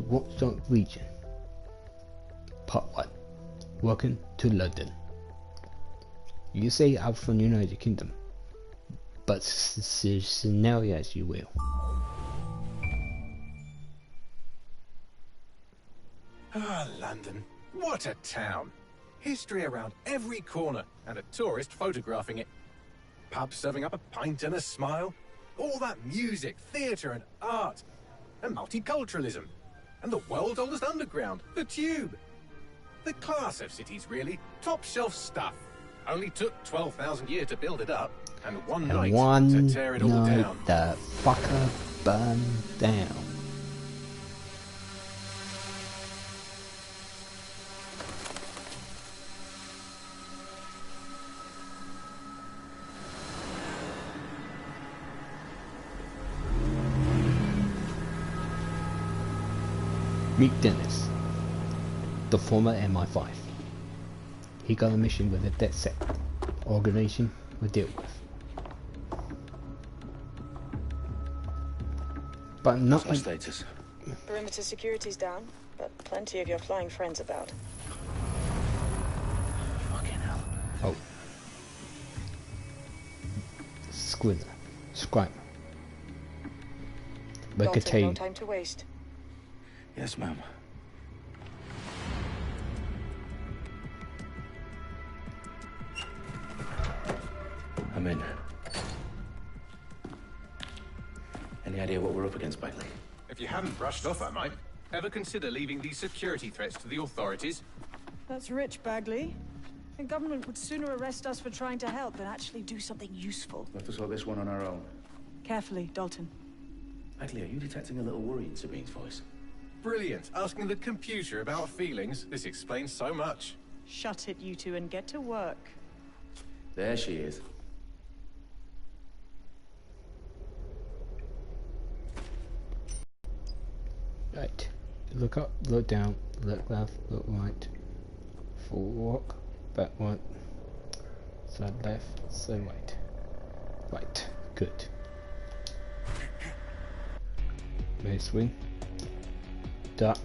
watchdog region. Part 1. Welcome to London. You say I'm from the United Kingdom, but scenario as you will. Ah, London. What a town. History around every corner, and a tourist photographing it. Pubs serving up a pint and a smile. All that music, theatre and art. And multiculturalism. And the world's oldest underground, the Tube. The class of cities, really. Top shelf stuff. Only took 12,000 years to build it up, and one night to tear it all down. The fucker burned down. Meet Dennis, the former MI5. He got a mission with a dead set organization we'll deal with. But not like status. Perimeter security's down, but plenty of your flying friends about. Fucking hell. Oh. Squiller. Scribe. Dalton, no time to waste. Yes, ma'am. I'm in. Any idea what we're up against, Bagley? If you haven't brushed off, I might. Ever consider leaving these security threats to the authorities? That's rich, Bagley. The government would sooner arrest us for trying to help than actually do something useful. We'll have to sort this one on our own. Carefully, Dalton. Bagley, are you detecting a little worry in Sabine's voice? Brilliant. Asking the computer about feelings. This explains so much. Shut it, you two, and get to work. There she is. Right. Look up, look down, look left, look right. Forward walk, back one. Side left, side right. Right. Good. May swing. Duck.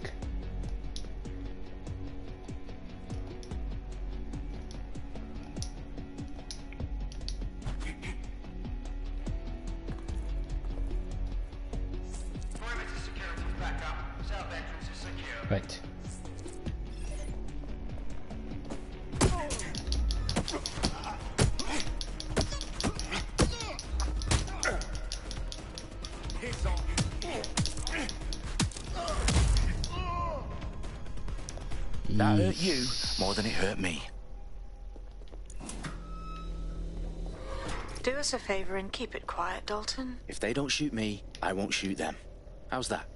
Right. That hurt you more than it hurt me. Do us a favor and keep it quiet, Dalton. If they don't shoot me, I won't shoot them. How's that?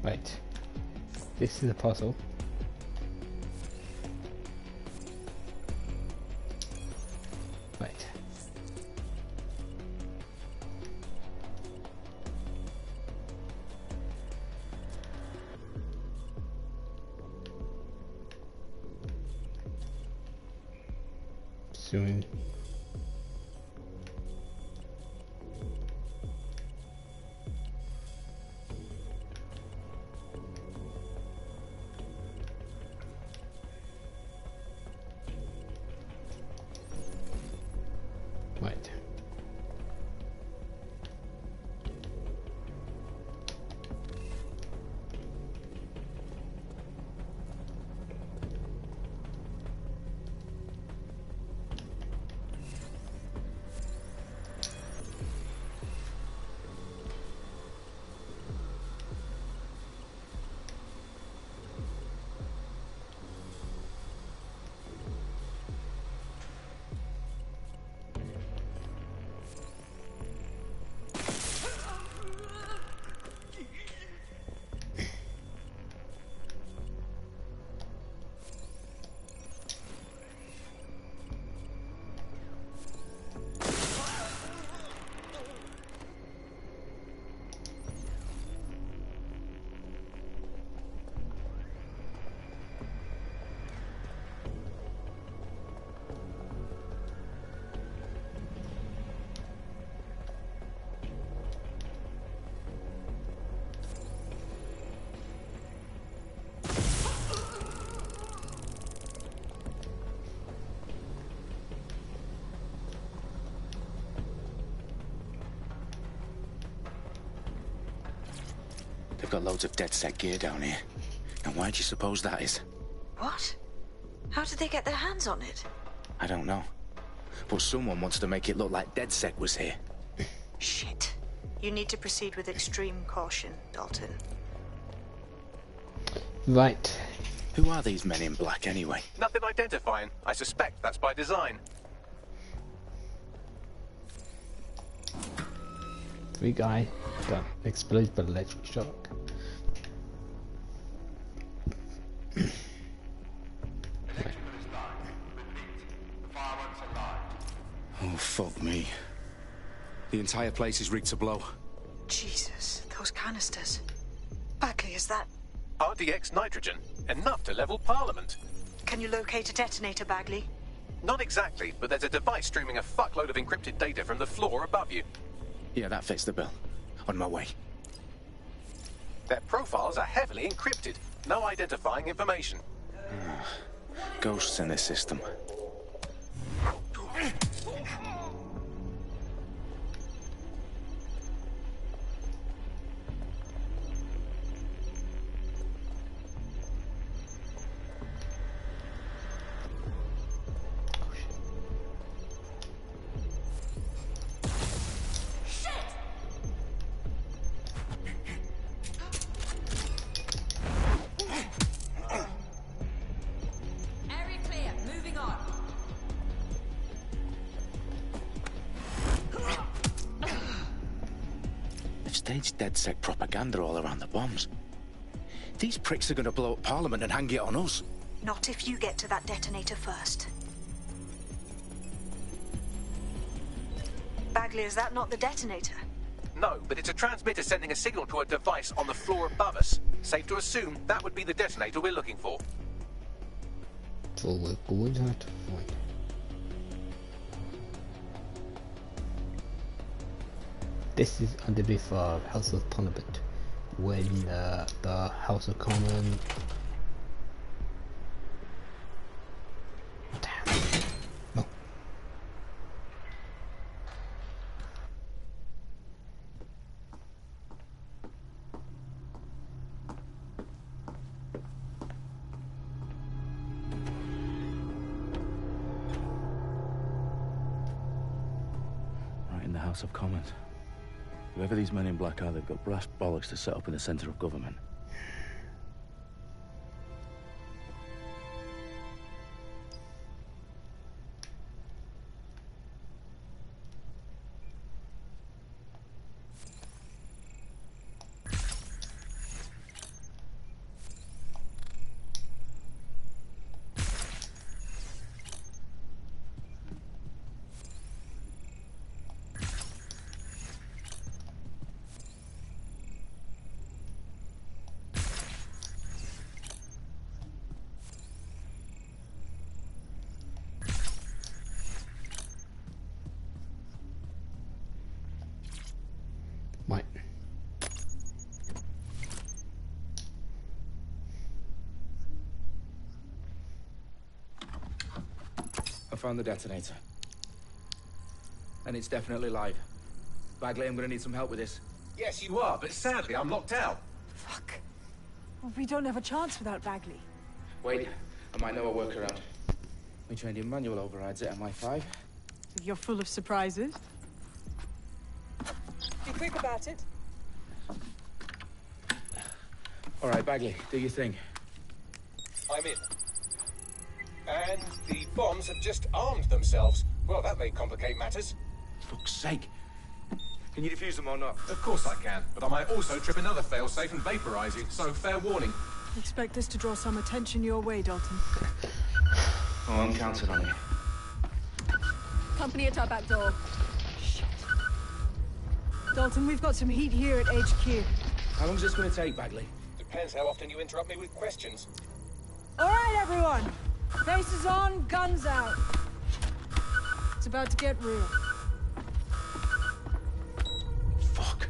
Right. This is a puzzle. Right. Soon. Right. They've got loads of DedSec gear down here. And why do you suppose that is? What? How did they get their hands on it? I don't know. But someone wants to make it look like DedSec was here. Shit. You need to proceed with extreme caution, Dalton. Right. Who are these men in black anyway? Nothing identifying. I suspect that's by design. 3 guy got exploded by electric shock. Oh, fuck me. The entire place is rigged to blow. Jesus, those canisters. Bagley, is that... RDX nitrogen. Enough to level Parliament. Can you locate a detonator, Bagley? Not exactly, but there's a device streaming a fuckload of encrypted data from the floor above you. Yeah, that fits the bill. On my way. Their profiles are heavily encrypted. No identifying information. Ghosts in this system. Staged DedSec propaganda all around the bombs. These pricks are going to blow up Parliament and hang it on us. Not if you get to that detonator first. Bagley, is that not the detonator? No, but it's a transmitter sending a signal to a device on the floor above us. Safe to assume that would be the detonator we're looking for. So we're going to have to find. This is underneath House of Parliament, when the House of Commons. Damn. No. Right in the House of Commons. Whoever these men in black are, they've got brass bollocks to set up in the centre of government. Right. I found the detonator. And it's definitely live. Bagley, I'm gonna need some help with this. Yes, you are, but sadly I'm locked out. Fuck. Well, we don't have a chance without Bagley. Wait, I might know a workaround. We trained in manual overrides at MI5. You're full of surprises. Be quick about it. All right, Bagley, do your thing. I'm in. And the bombs have just armed themselves. Well, that may complicate matters. Fuck's sake. Can you defuse them or not? Of course I can, but I might also trip another failsafe and vaporize you, so fair warning. Expect this to draw some attention your way, Dalton. Oh, I'm counting on you. Company at our back door. Shit. Dalton, we've got some heat here at HQ. How long's this gonna take, Bagley? Depends how often you interrupt me with questions. All right, everyone. Faces on, guns out. It's about to get real. Fuck.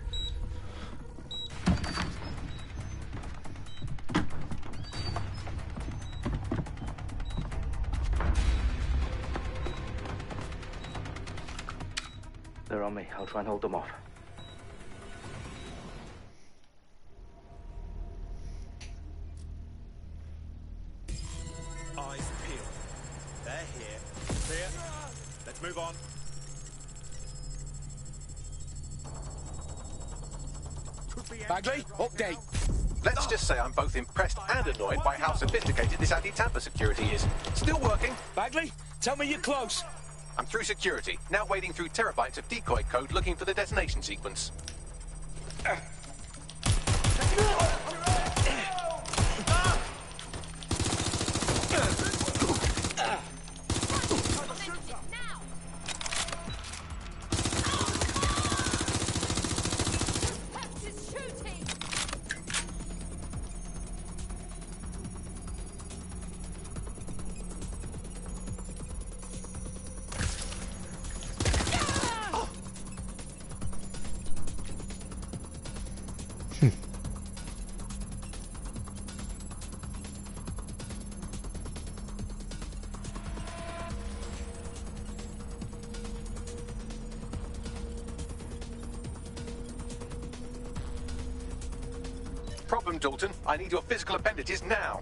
They're on me. I'll try and hold them off. They're here. Clear. Let's move on. Bagley, update. Let's just say I'm both impressed and annoyed by how sophisticated this anti-tamper security is. Still working. Bagley, tell me you're close. I'm through security, now wading through terabytes of decoy code looking for the detonation sequence. Problem, Dalton. I need your physical appendages now.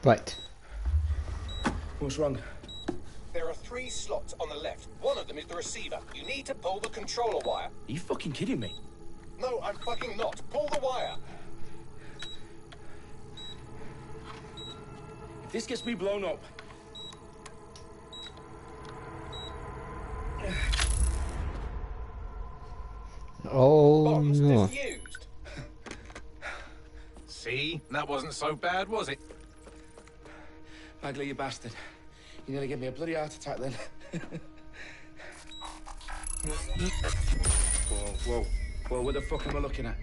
Right. What's wrong? There are 3 slots on the left. One of them is the receiver. You need to pull the controller wire. Are you fucking kidding me? No, I'm fucking not. Pull the wire. If this gets me blown up... Oh Bombs no. defused. See? That wasn't so bad, was it? Bagley, you bastard. You nearly gave me a bloody heart attack then. Whoa, what the fuck am I looking at?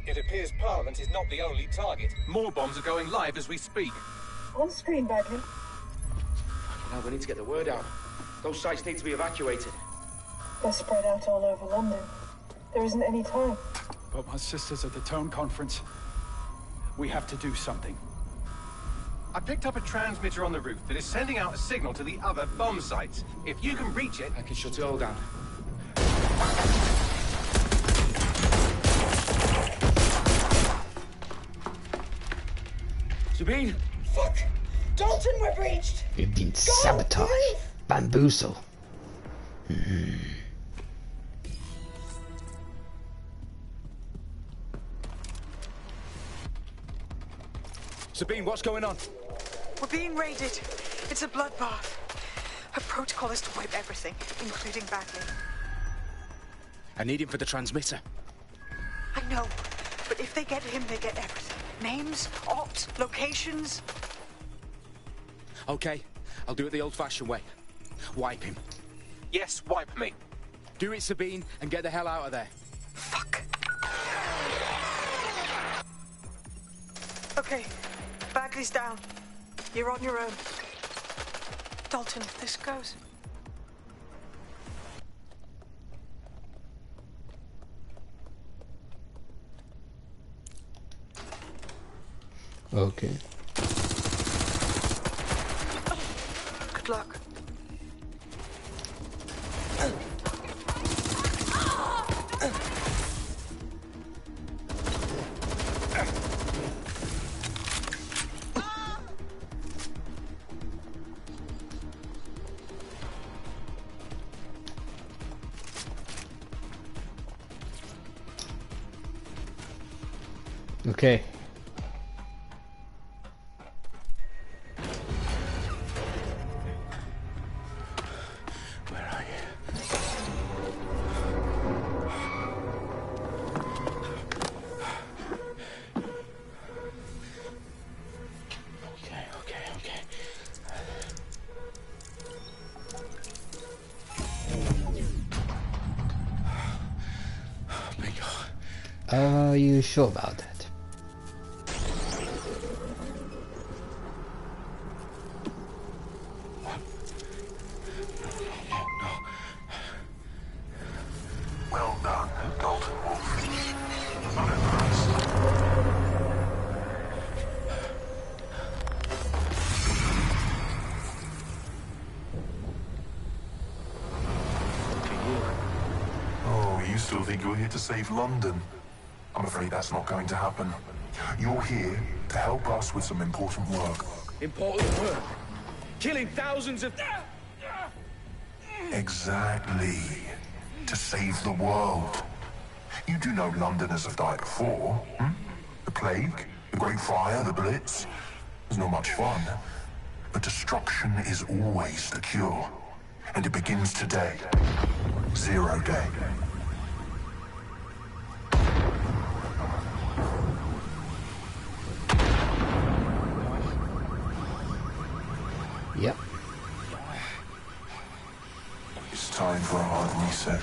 It appears Parliament is not the only target. More bombs are going live as we speak. On screen, Bagley. Now we need to get the word out. Those sites need to be evacuated. They're spread out all over London. There isn't any time. But my sister's at the Tone Conference. We have to do something. I picked up a transmitter on the roof that is sending out a signal to the other bomb sites. If you can reach it... I can shut it all down. Sabine! Fuck! Dalton, we're breached! We've been sabotaged. Bamboozled. Sabine, what's going on? We're being raided. It's a bloodbath. Her protocol is to wipe everything, including Bagley. I need him for the transmitter. I know, but if they get him, they get everything. Names, ops, locations. Okay, I'll do it the old-fashioned way. Wipe him. Yes, wipe me. Do it, Sabine, and get the hell out of there. Fuck. Okay, Bagley's down. You're on your own. Dalton, if this goes... Okay. Good luck. Okay. Where are you? Okay. Bingo. Are you sure about that? Well done, Dalton Wolf. Unimpressed. Oh, you still think you're here to save London? I'm afraid that's not going to happen. You're here to help us with some important work. Important work? Killing thousands of... Exactly. To save the world. You do know Londoners have died before, hmm? The Plague, the Great Fire, the Blitz. It's not much fun. But destruction is always the cure. And it begins today. 0 day. Yep. It's time for a hard reset.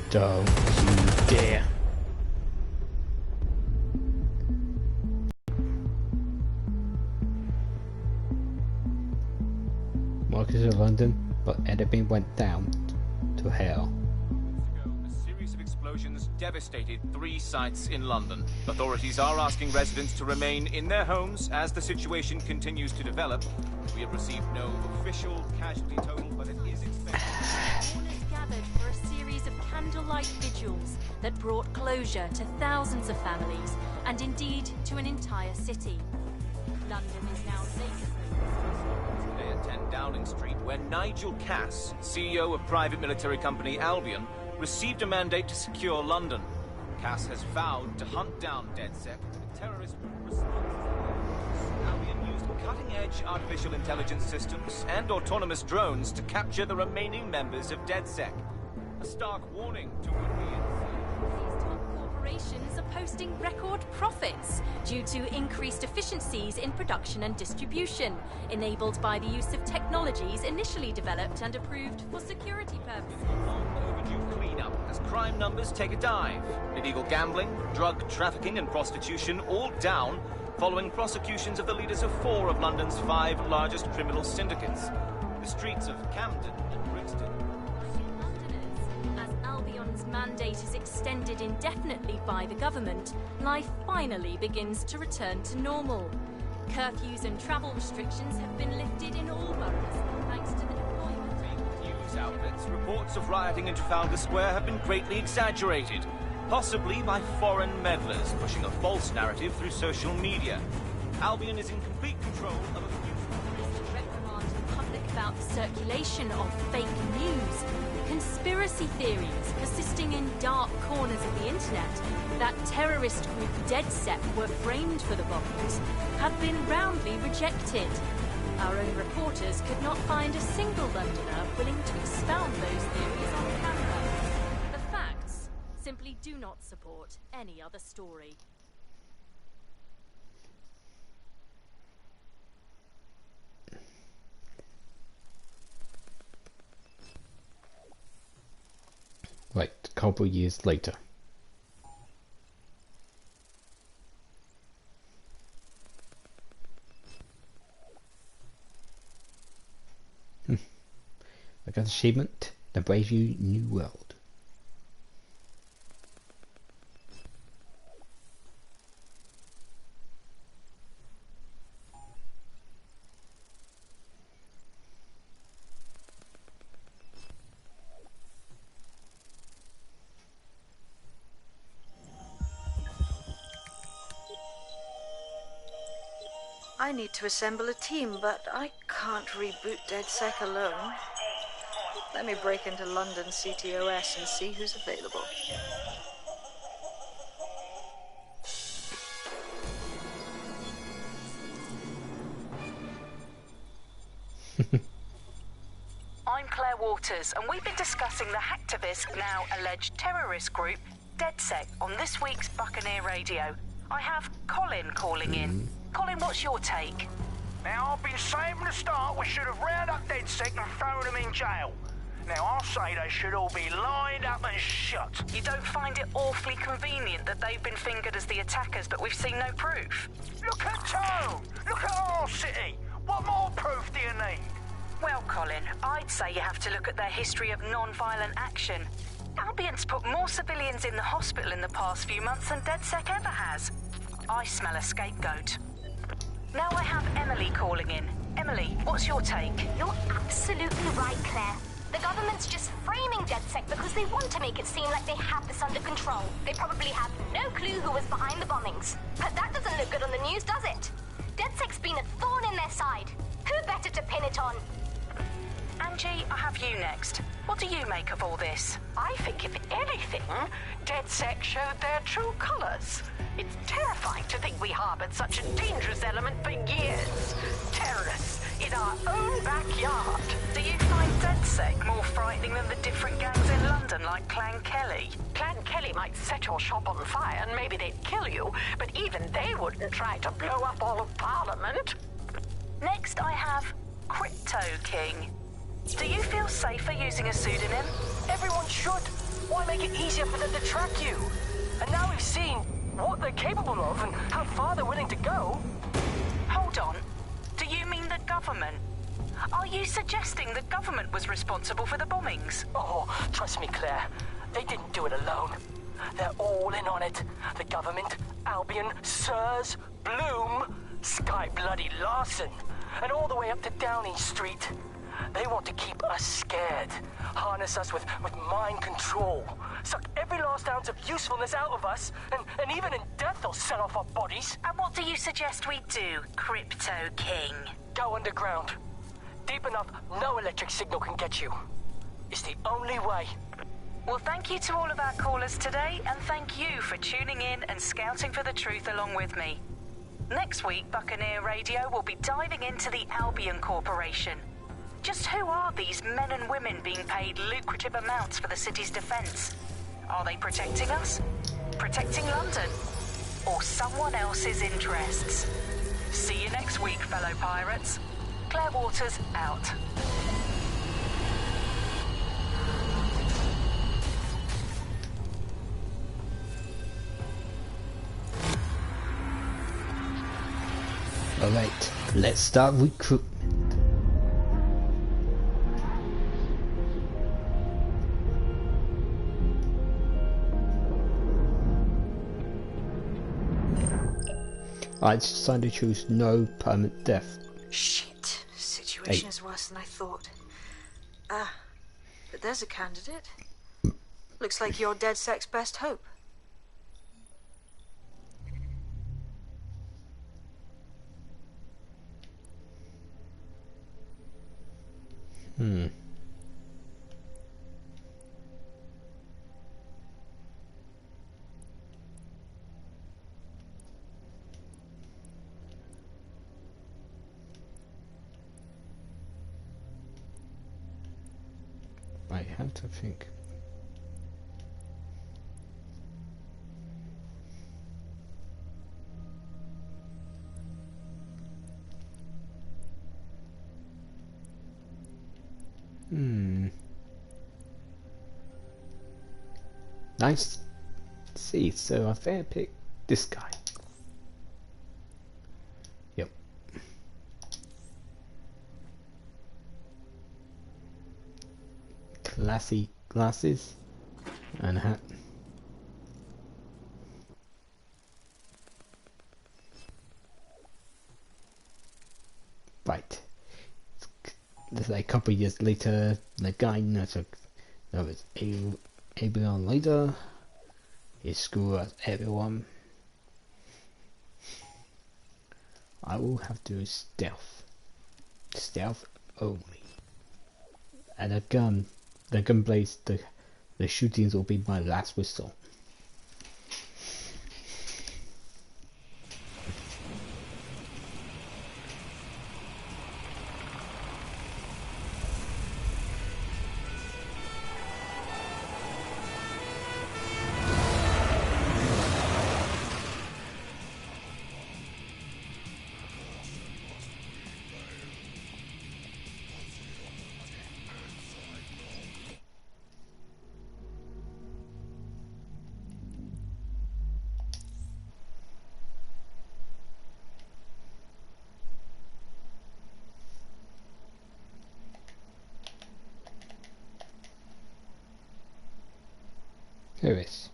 Don't you dare. Marcus of London, but everything went down to hell. A series of explosions devastated 3 sites in London. Authorities are asking residents to remain in their homes as the situation continues to develop. We have received no official casualty total, but it is expected. Mourners gathered for a series of candlelight vigils that brought closure to thousands of families and indeed to an entire city. London is now vacant. Today at 10 Downing Street, where Nigel Cass, CEO of private military company Albion, received a mandate to secure London. Cass has vowed to hunt down DedSec, a terrorist group responsible. Albion used cutting-edge artificial intelligence systems and autonomous drones to capture the remaining members of DedSec. A stark warning to would-be These top corporations are posting record profits due to increased efficiencies in production and distribution, enabled by the use of technologies initially developed and approved for security purposes. overdue cleanup as crime numbers take a dive. Illegal gambling, drug trafficking and prostitution all down following prosecutions of the leaders of 4 of London's 5 largest criminal syndicates. The streets of Camden and Brixton. Londoners, as Albion's mandate is extended indefinitely by the government, life finally begins to return to normal. Curfews and travel restrictions have been lifted in all boroughs, thanks to the deployment. News outlets, reports of rioting in Trafalgar Square have been greatly exaggerated, possibly by foreign meddlers pushing a false narrative through social media. Albion is in complete control of a few... reprimand the public about the circulation of fake news, conspiracy theories persisting in dark corners of the internet that terrorist group DedSec were framed for the bombings have been roundly rejected. Our own reporters could not find a single Londoner willing to expound those theories on camera. The facts simply do not support any other story. Right, a couple years later. I got achievement, the Brave New World. I need to assemble a team, but I can't reboot DedSec alone. Let me break into London CTOS and see who's available. I'm Claire Waters, and we've been discussing the hacktivist, now alleged terrorist group, DedSec, on this week's Buccaneer Radio. I have Colin calling in. Colin, what's your take? Now, I've been saying from the start we should have rounded up DedSec and thrown them in jail. Now, I'll say they should all be lined up and shot. You don't find it awfully convenient that they've been fingered as the attackers, but we've seen no proof? Look at Tone! Look at our city! What more proof do you need? Well, Colin, I'd say you have to look at their history of non-violent action. Albion's put more civilians in the hospital in the past few months than DedSec ever has. I smell a scapegoat. Now I have Emily calling in. Emily, what's your take? You're absolutely right, Claire. The government's just framing DedSec because they want to make it seem like they have this under control. They probably have no clue who was behind the bombings. But that doesn't look good on the news, does it? DedSec's been a thorn in their side. Who better to pin it on? Angie, I have you next. What do you make of all this? I think, if anything, DedSec showed their true colors. It's terrifying to think we harbored such a dangerous element for years. Terrorists in our own backyard. Do you find DedSec more frightening than the different gangs in London, like Clan Kelly? Clan Kelly might set your shop on fire and maybe they'd kill you, but even they wouldn't try to blow up all of Parliament. Next, I have Crypto King. Do you feel safer using a pseudonym? Everyone should. Why make it easier for them to track you? And now we've seen what they're capable of and how far they're willing to go. Hold on. Do you mean the government? Are you suggesting the government was responsible for the bombings? Oh, trust me, Claire. They didn't do it alone. They're all in on it. The government, Albion, Sirs, Bloom, Sky Bloody Larson, and all the way up to Downing Street. They want to keep us scared, harness us with mind control, suck every last ounce of usefulness out of us, and even in death they'll set off our bodies. And what do you suggest we do, Crypto King? Go underground. Deep enough, no electric signal can get you. It's the only way. Well, thank you to all of our callers today, and thank you for tuning in and scouting for the truth along with me. Next week, Buccaneer Radio will be diving into the Albion Corporation. Just who are these men and women being paid lucrative amounts for the city's defence? Are they protecting us? Protecting London? Or someone else's interests? See you next week, fellow pirates. Claire Waters, out. Alright, let's start recruitment. I decided to choose no permanent death. Shit, situation is worse than I thought. But there's a candidate. Looks like you're DedSec's best hope. I have to think. Nice. See, so I fair pick this guy. Yep. Classy glasses and a hat. Right. Like a couple of years later, the guy knows Abrion later. He screw at everyone. I will have to stealth. Stealth only. And a gun. The gun blaze, the shootings will be my last whistle. Here it is.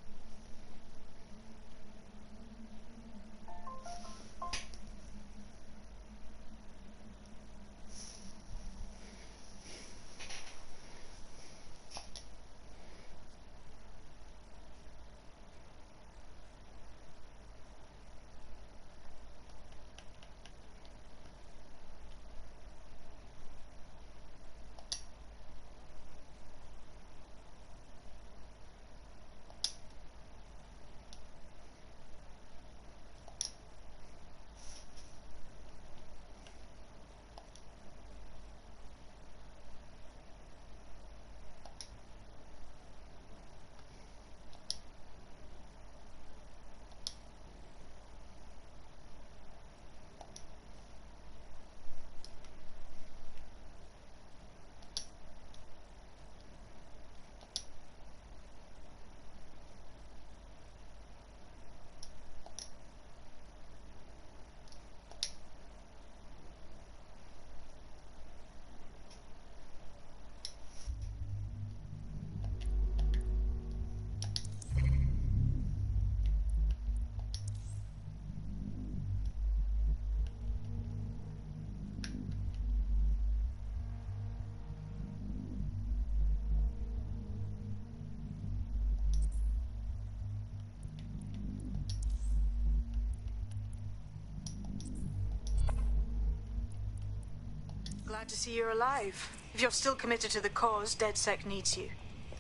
Glad to see you're alive. If you're still committed to the cause, DedSec needs you.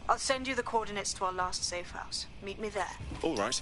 I'll send you the coordinates to our last safe house. Meet me there. All right.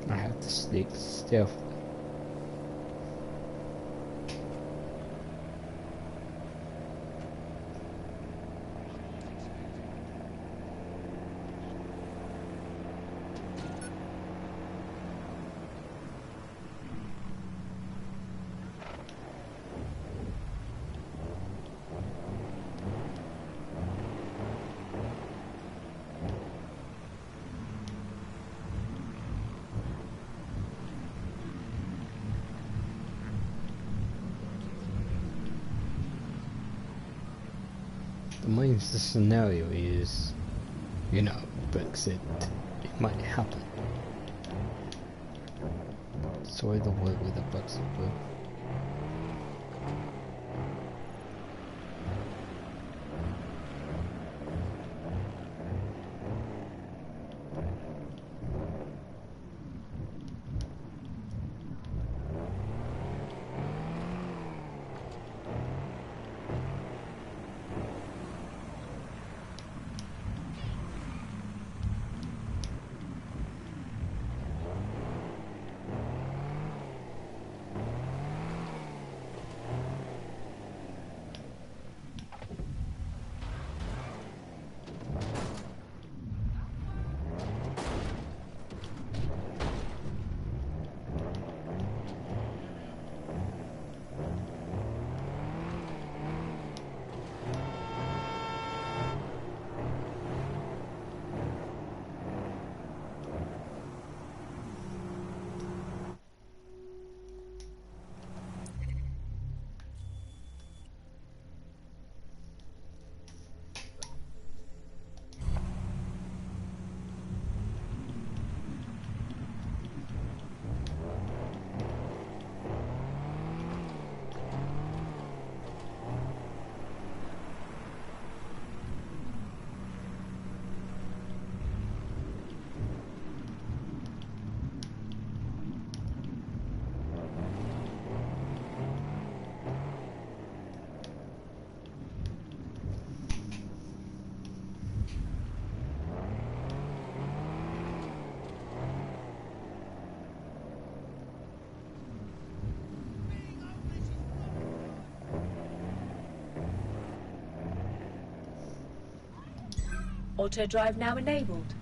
I have to sneak stealth. The main scenario is, you know, Brexit. It might happen. Sorry, the word with the Brexit word. Auto drive now enabled.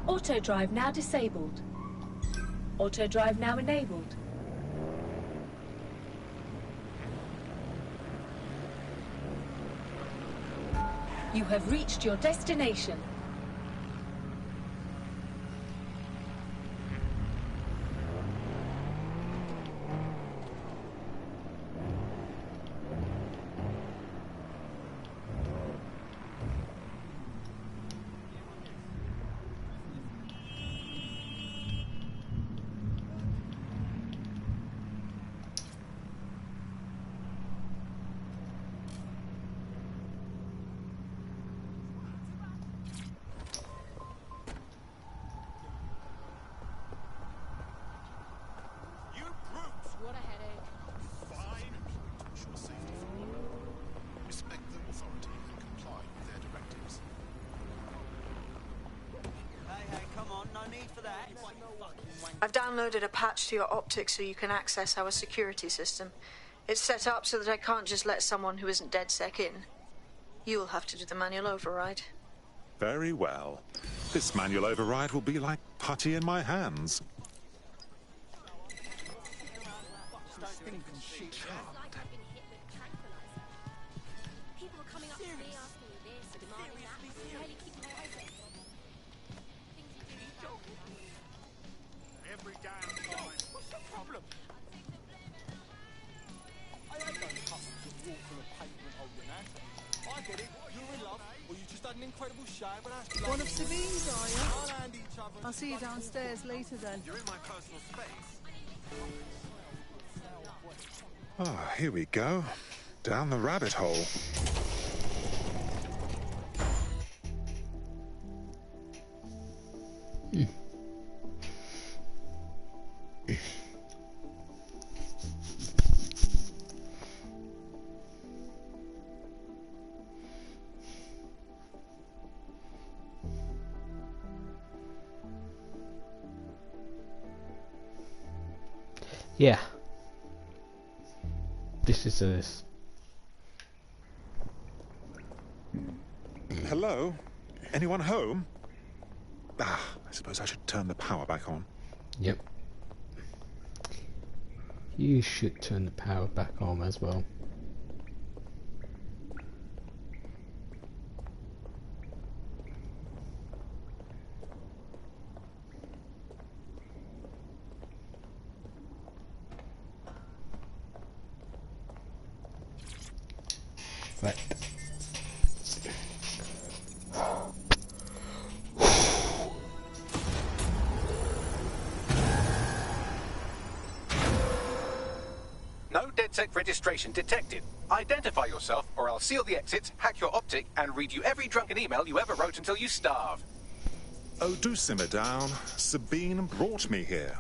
Auto drive now disabled. Auto drive now enabled. You have reached your destination. I've downloaded a patch to your optics so you can access our security system. It's set up so that I can't just let someone who isn't DedSec in. You'll have to do the manual override. Very well. This manual override will be like putty in my hands. One of Sabine's, are you? I'll see you downstairs later then. You're in my personal space. Ah, here we go. Down the rabbit hole. Yeah. This is this. Hello? Anyone home? Ah, I suppose I should turn the power back on. Yep. You should turn the power back on as well. Right. No DedSec registration detected. Identify yourself or I'll seal the exits, hack your optic, and read you every drunken email you ever wrote until you starve. Oh, do simmer down. Sabine brought me here.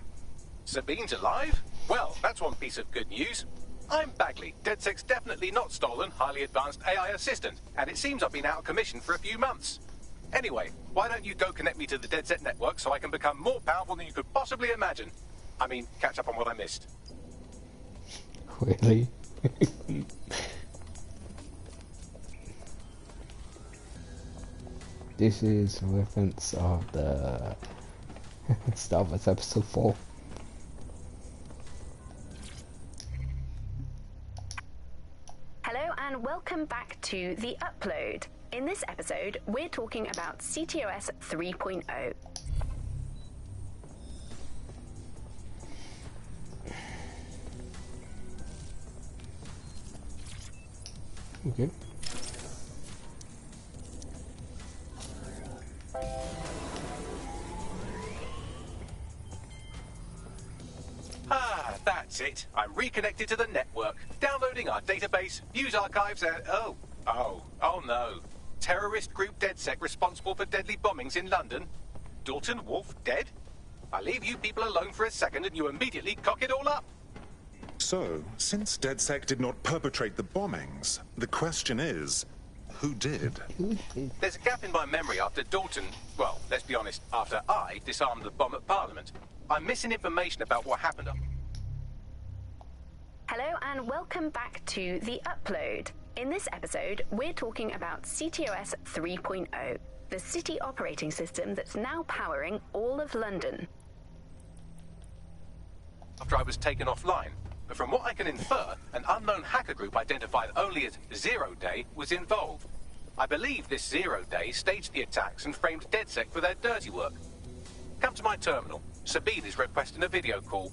Sabine's alive? Well, that's one piece of good news. I'm Bagley, DedSec's definitely not stolen, highly advanced AI assistant, and it seems I've been out of commission for a few months. Anyway, why don't you go connect me to the DedSec network so I can become more powerful than you could possibly imagine? I mean, catch up on what I missed. Really? This is a reference of the Star Wars Episode 4. Hello and welcome back to The Upload. In this episode, we're talking about CTOS 3.0. Okay. Ah, that's it. I'm reconnected to the network, downloading our database, news archives, and oh no. Terrorist group DedSec responsible for deadly bombings in London. Dalton Wolf dead? I leave you people alone for a second and you immediately cock it all up. So, since DedSec did not perpetrate the bombings, the question is, who did? There's a gap in my memory after Dalton, well, let's be honest, after I disarmed the bomb at Parliament. I'm missing information about what happened. Hello and welcome back to The Upload. In this episode, we're talking about CTOS 3.0, the city operating system that's now powering all of London. After I was taken offline, but from what I can infer, an unknown hacker group identified only as Zero Day was involved. I believe this Zero Day staged the attacks and framed DedSec for their dirty work. Come to my terminal. Sabine is requesting a video call.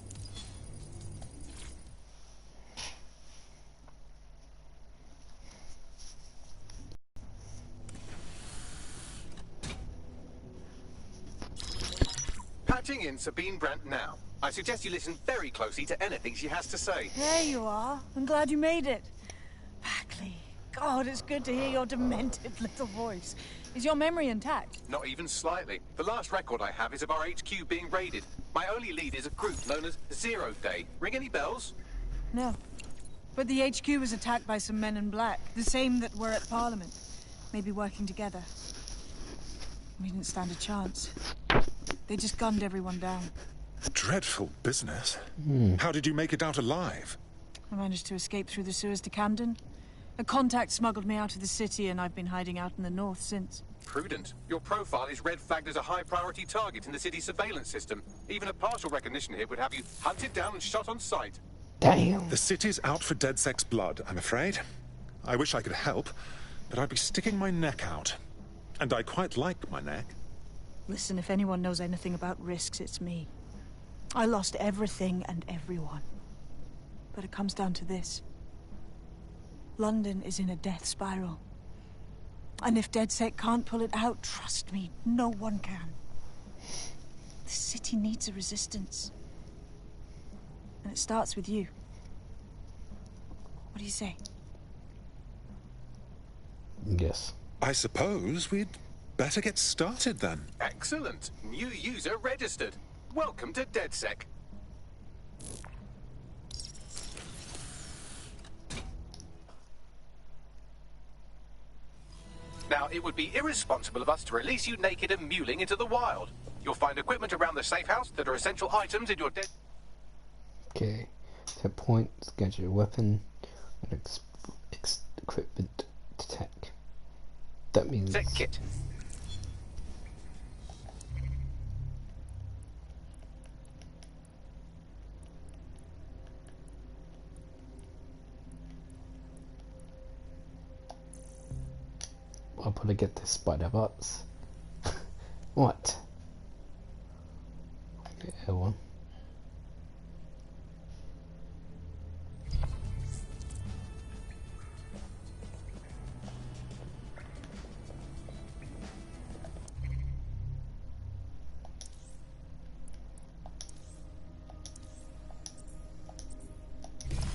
Patching in Sabine Brandt now. I suggest you listen very closely to anything she has to say. There you are. I'm glad you made it. Bagley. God, it's good to hear your demented little voice. Is your memory intact? Not even slightly. The last record I have is of our HQ being raided. My only lead is a group known as Zero Day. Ring any bells? No. But the HQ was attacked by some men in black, the same that were at Parliament. Maybe working together. We didn't stand a chance. They just gunned everyone down. Dreadful business. How did you make it out alive? I managed to escape through the sewers to Camden. A contact smuggled me out of the city and I've been hiding out in the north since. Prudent. Your profile is red flagged as a high-priority target in the city's surveillance system. Even a partial recognition here would have you hunted down and shot on sight. Damn. The city's out for DedSec's blood, I'm afraid. I wish I could help, but I'd be sticking my neck out. And I quite like my neck. Listen, if anyone knows anything about risks, it's me. I lost everything and everyone. But it comes down to this. London is in a death spiral. And if DedSec can't pull it out, trust me, no one can. The city needs a resistance. And it starts with you. What do you say? Yes. I suppose we'd better get started then. Excellent. New user registered. Welcome to DedSec. Now, it would be irresponsible of us to release you naked and mewling into the wild. You'll find equipment around the safe house that are essential items in your Okay. Set point, schedule weapon, and equipment to tech. That means... Set kit. I'll probably get the spider bots. What? Yeah, one.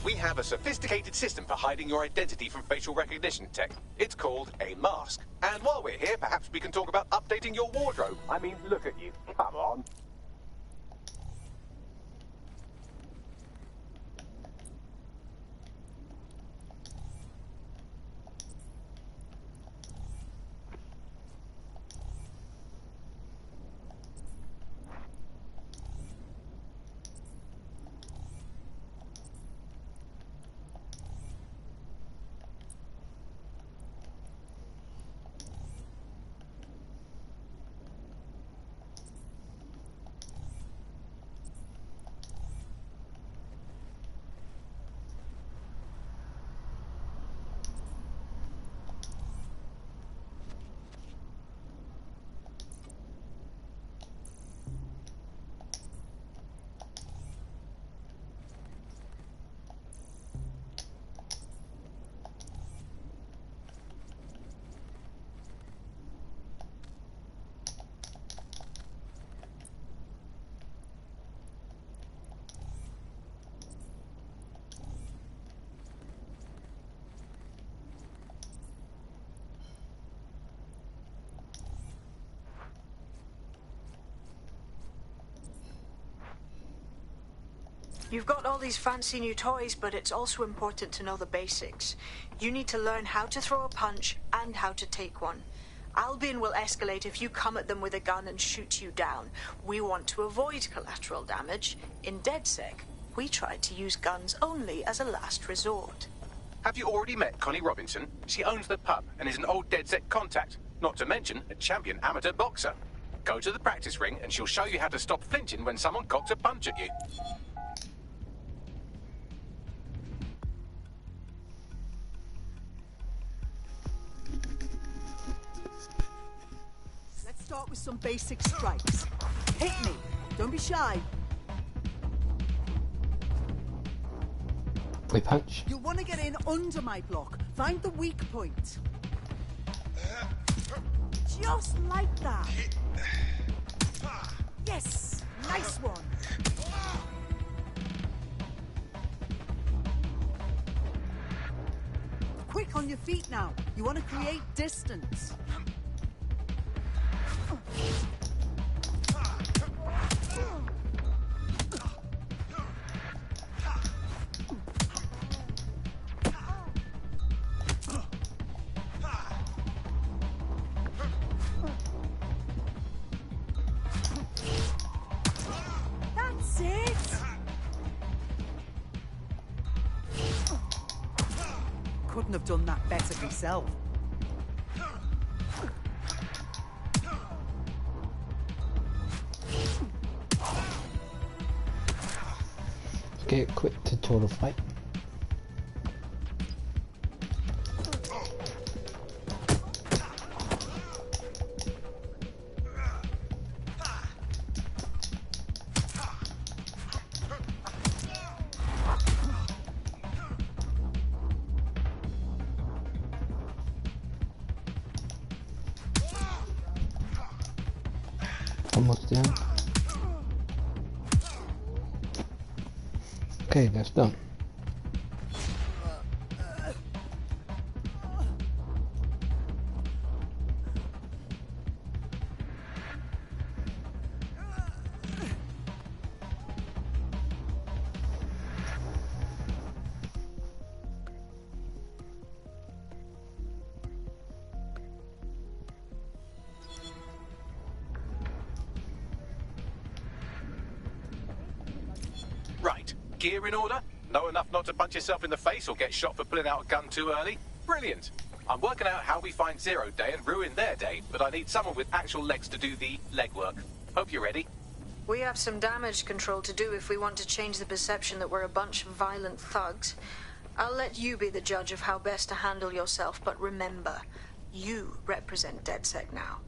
We have a sophisticated system for hiding your identity from facial recognition tech. It's called a mask. And while we're here, perhaps we can talk about updating your wardrobe. I mean, look at you. Come on. You've got all these fancy new toys, but it's also important to know the basics. You need to learn how to throw a punch and how to take one. Albion will escalate if you come at them with a gun and shoot you down. We want to avoid collateral damage. In DedSec, we try to use guns only as a last resort. Have you already met Connie Robinson? She owns the pub and is an old DedSec contact, not to mention a champion amateur boxer. Go to the practice ring and she'll show you how to stop flinching when someone cocks a punch at you. Start with some basic strikes. Hit me. Don't be shy. We punch. You'll want to get in under my block. Find the weak point. Just like that. Yes. Nice one. Quick on your feet now. You want to create distance. That's it. Couldn't have done that better myself. get equipped to total fight. Almost down. Okay, that's done. Right. Gear in order? Know enough not to punch yourself in the face or get shot for pulling out a gun too early? Brilliant. I'm working out how we find Zero Day and ruin their day, but I need someone with actual legs to do the legwork. Hope you're ready. We have some damage control to do if we want to change the perception that we're a bunch of violent thugs. I'll let you be the judge of how best to handle yourself, but remember, you represent DedSec now.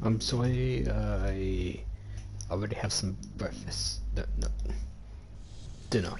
I'm sorry, I already have some breakfast. No, dinner.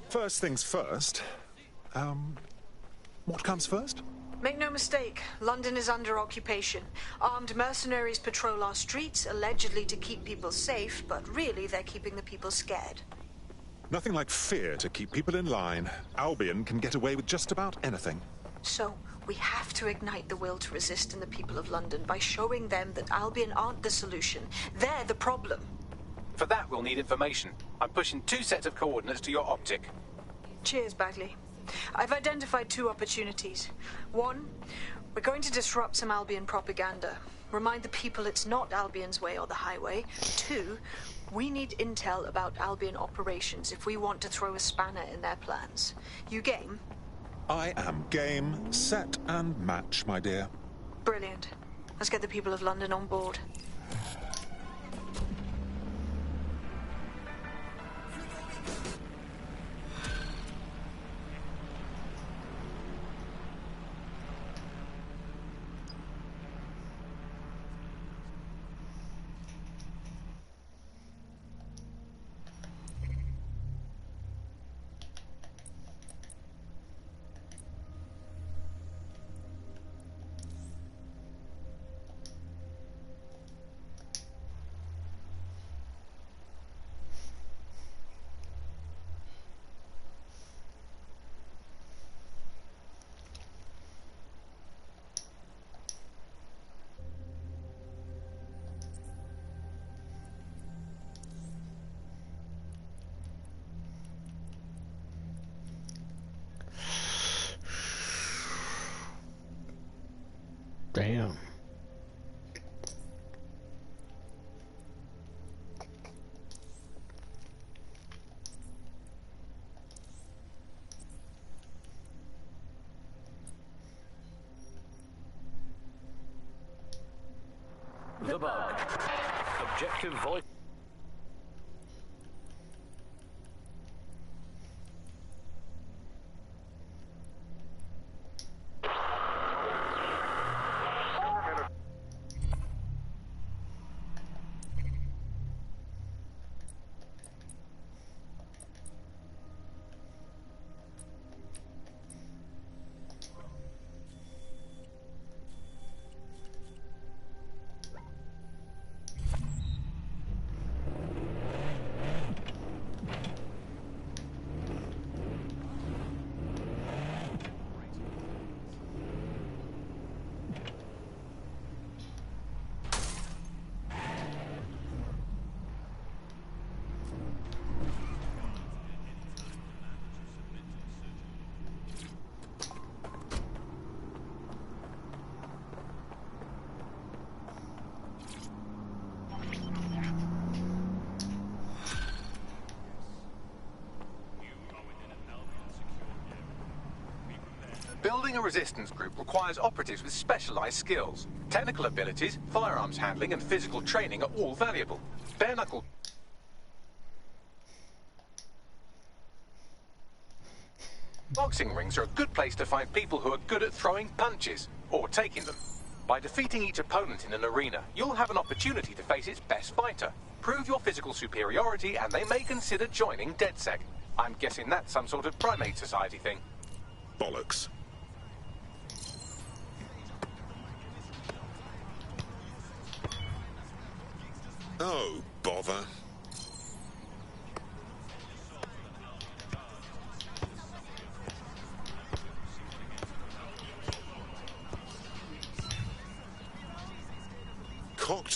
First things first. What comes first? Make no mistake, London is under occupation. Armed mercenaries patrol our streets, allegedly to keep people safe, but really they're keeping the people scared. Nothing like fear to keep people in line. Albion can get away with just about anything. So, we have to ignite the will to resist in the people of London by showing them that Albion aren't the solution. They're the problem. For that, we'll need information. I'm pushing 2 sets of coordinates to your optic. Cheers, Bagley. I've identified 2 opportunities. 1, we're going to disrupt some Albion propaganda. Remind the people it's not Albion's way or the highway. 2, we need intel about Albion operations if we want to throw a spanner in their plans. You game? I am game, set, and match, my dear. Brilliant. Let's get the people of London on board. Damn. The bug. Objective voice. Building a resistance group requires operatives with specialized skills. Technical abilities, firearms handling, and physical training are all valuable. Bare-knuckle... Boxing rings are a good place to find people who are good at throwing punches, or taking them. By defeating each opponent in an arena, you'll have an opportunity to face its best fighter. Prove your physical superiority, and they may consider joining DedSec. I'm guessing that's some sort of primate society thing. Bollocks. Oh, bother.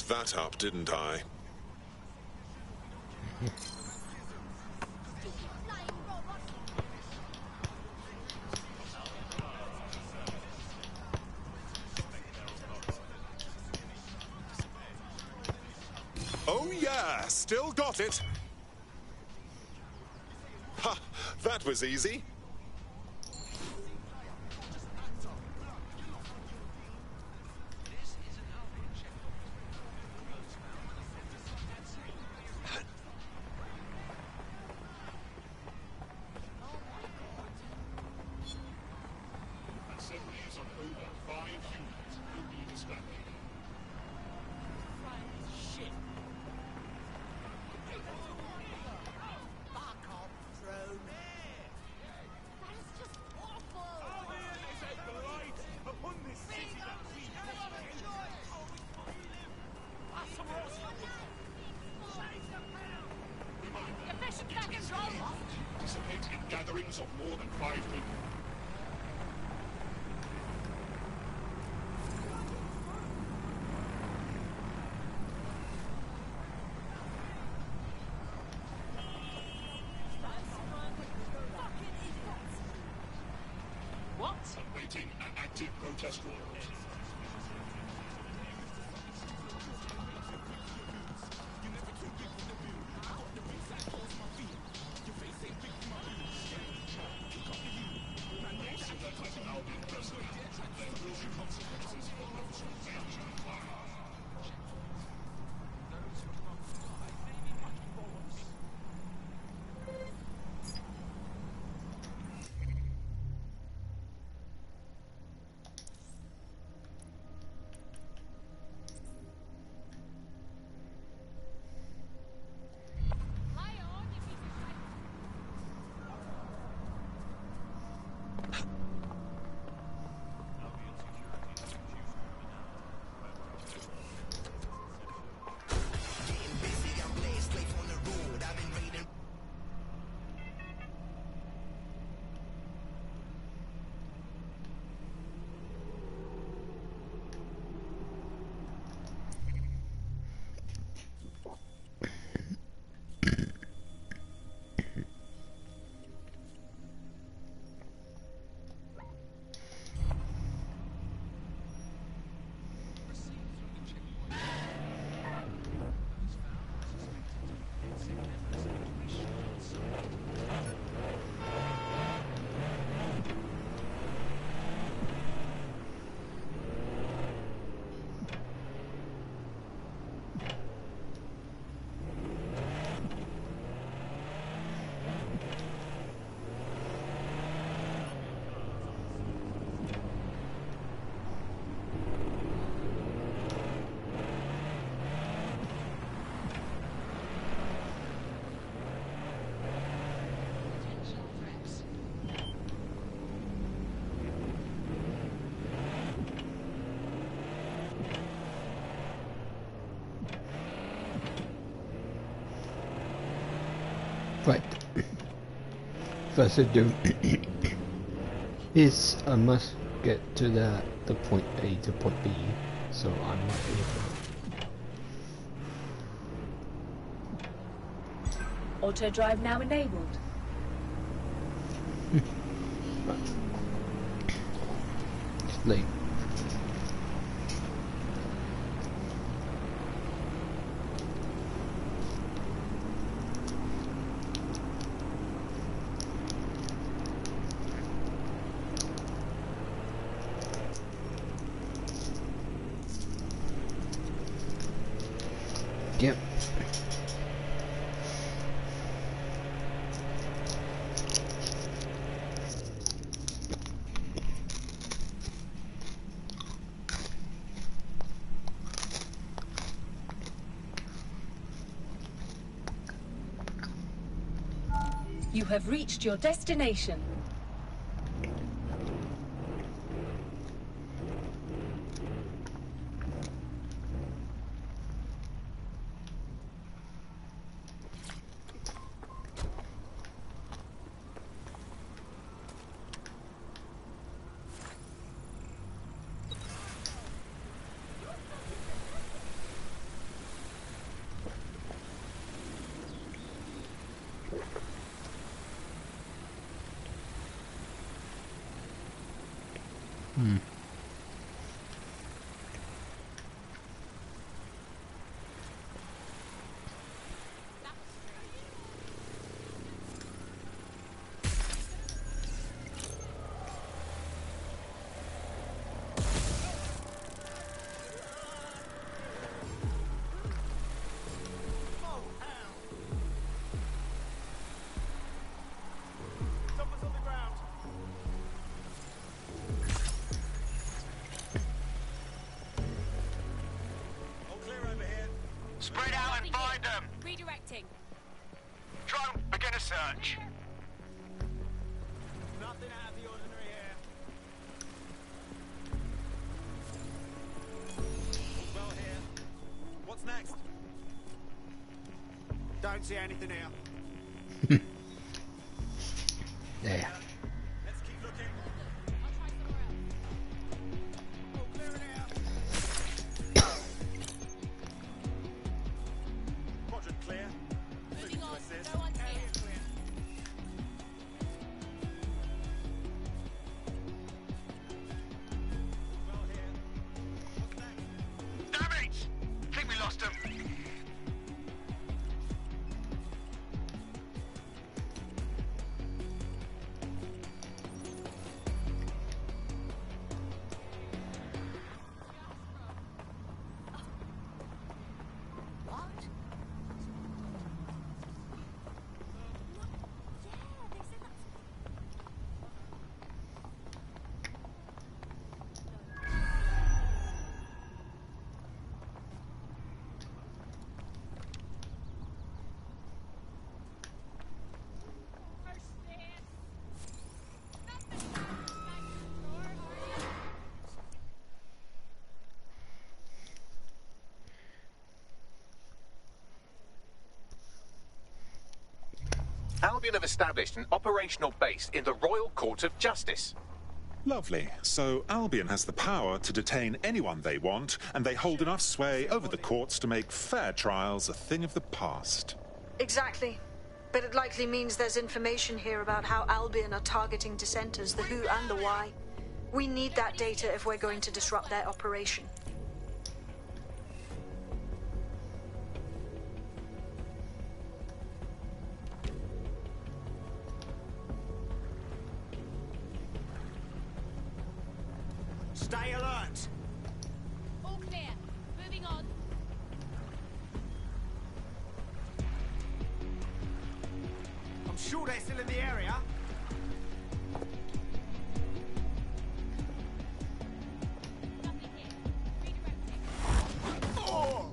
messed that up, didn't I? Oh yeah, still got it. Ha, that was easy. Participate in gatherings of more than 5 people. What? Awaiting an active protest order. Right. First to do is I must get to the point A to point B, so I'm not able. Auto drive now enabled. It's late. Yep. You have reached your destination. Spread out and find them. Redirecting. Drone, begin a search. Nothing out of the ordinary here. Well here. What's next? Don't see anything here. There. Let's keep looking. Quadrant clear. Moving on. Assist. No one's here. Damn it! Think we lost them. Albion have established an operational base in the Royal Court of Justice. Lovely. So Albion has the power to detain anyone they want, and they hold enough sway over the courts to make fair trials a thing of the past. Exactly. But it likely means there's information here about how Albion are targeting dissenters, the who and the why. We need that data if we're going to disrupt their operation. Stay alert. All clear. Moving on. I'm sure they're still in the area. Oh!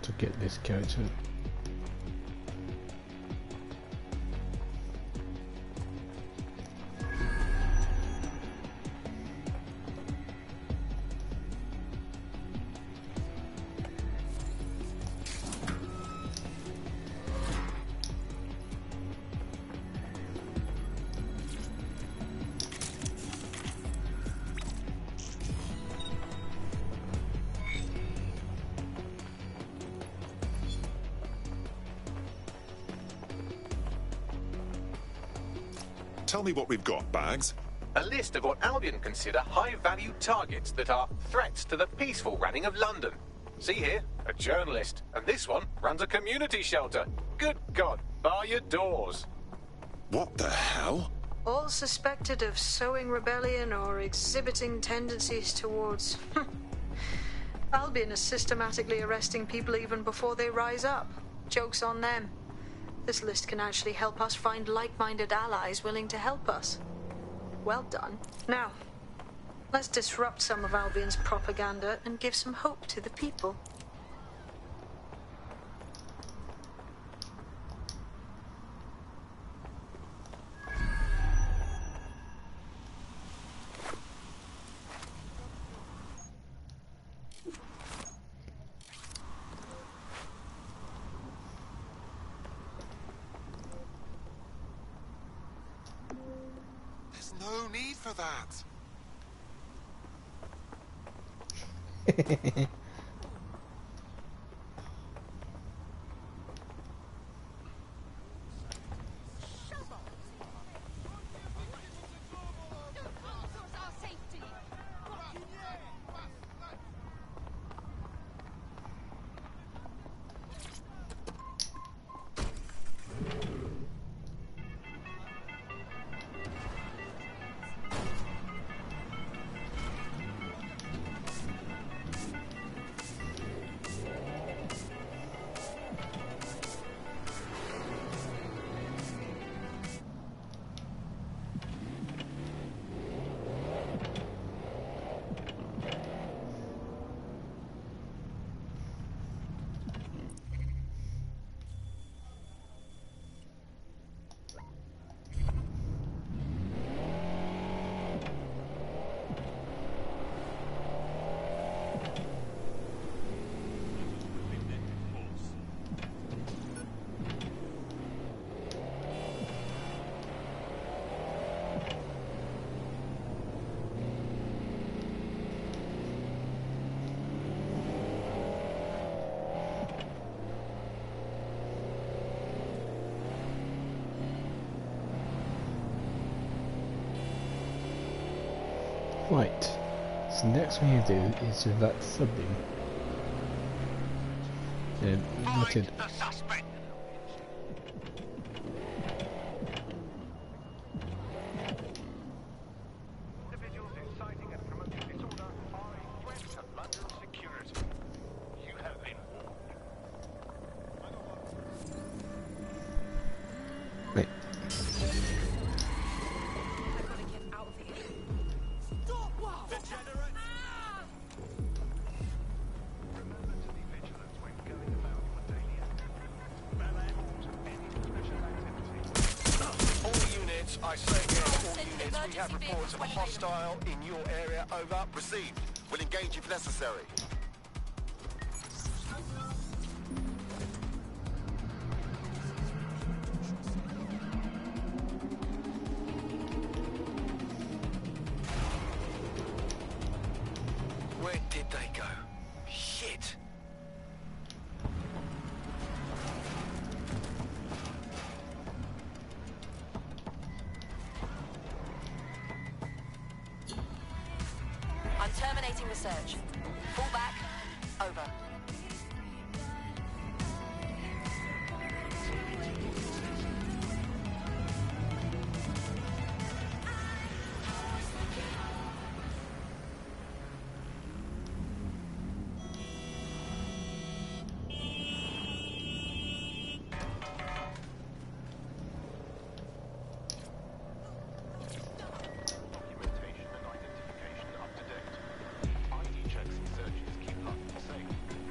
to get this character. Tell me what we've got, Bags. A list of what Albion consider high-value targets that are threats to the peaceful running of London. See here, a journalist, and this one runs a community shelter. Good God, bar your doors. What the hell? All suspected of sowing rebellion or exhibiting tendencies towards... Albion is systematically arresting people even before they rise up. Joke's on them. This list can actually help us find like-minded allies willing to help us. Well done. Now, let's disrupt some of Albion's propaganda and give some hope to the people. No need for that. Right, so next thing you do is with that subbing. Noted. Wait. I say again, all units, we have reports of a hostile in your area. Over. Received. We'll engage if necessary. Where did they go? Shit. I'm terminating the search. Fall back. Over. Documentation and identification up to date. ID checks and searches keep London safe.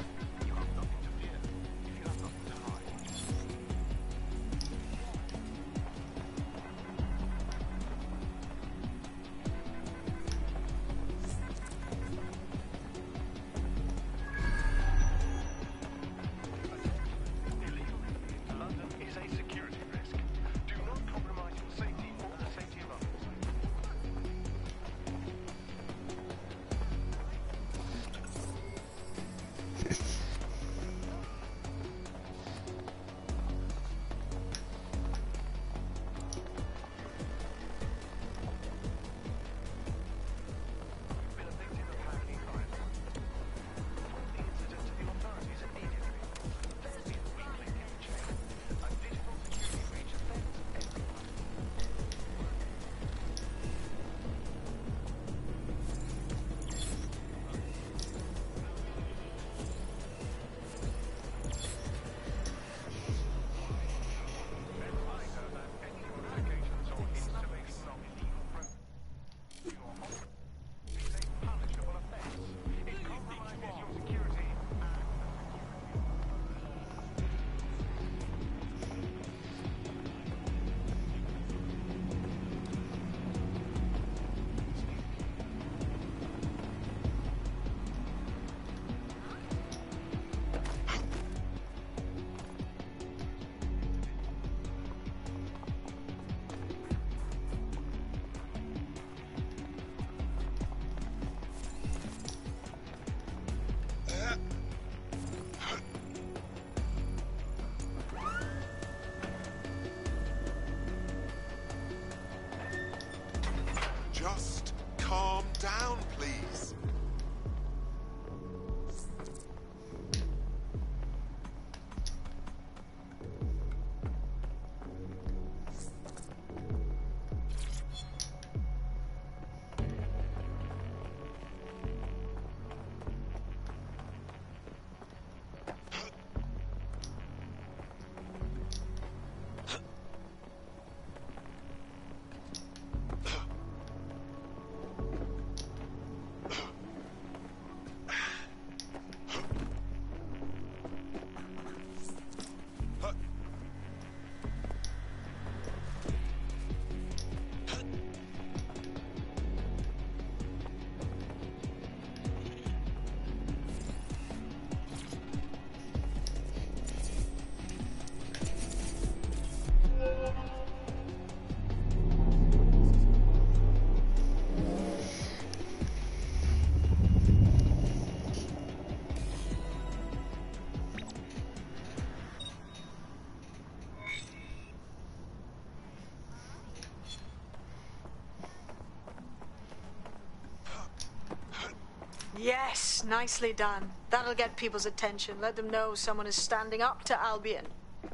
Yes, nicely done. That'll get people's attention. Let them know someone is standing up to Albion.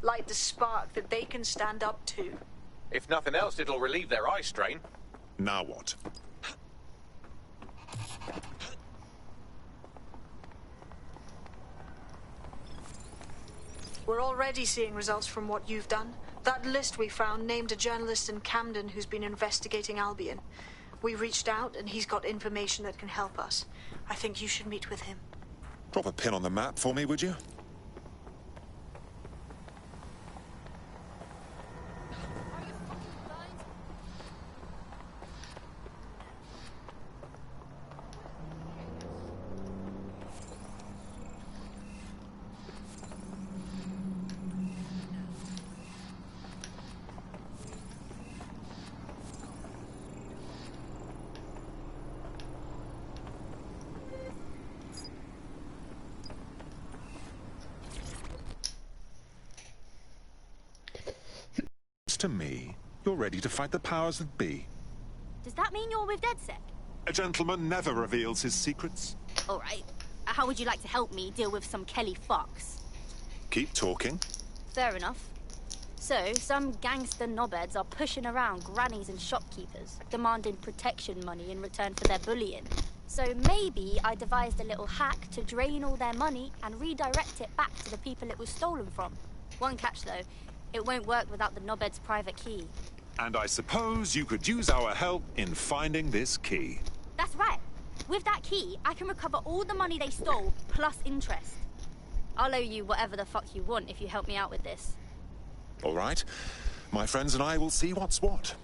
Light the spark that they can stand up to. If nothing else, it'll relieve their eye strain. Now what? We're already seeing results from what you've done. That list we found named a journalist in Camden who's been investigating Albion. We reached out and he's got information that can help us. I think you should meet with him. Drop a pin on the map for me, would you? To me, you're ready to fight the powers that be. Does that mean you're with DedSec? A gentleman never reveals his secrets. All right. How would you like to help me deal with some Kelly fucks? Keep talking. Fair enough. So, some gangster knobheads are pushing around grannies and shopkeepers, demanding protection money in return for their bullying. So maybe I devised a little hack to drain all their money and redirect it back to the people it was stolen from. One catch, though. It won't work without the knobhead's private key. And I suppose you could use our help in finding this key. That's right. With that key, I can recover all the money they stole, plus interest. I'll owe you whatever the fuck you want if you help me out with this. All right. My friends and I will see what's what.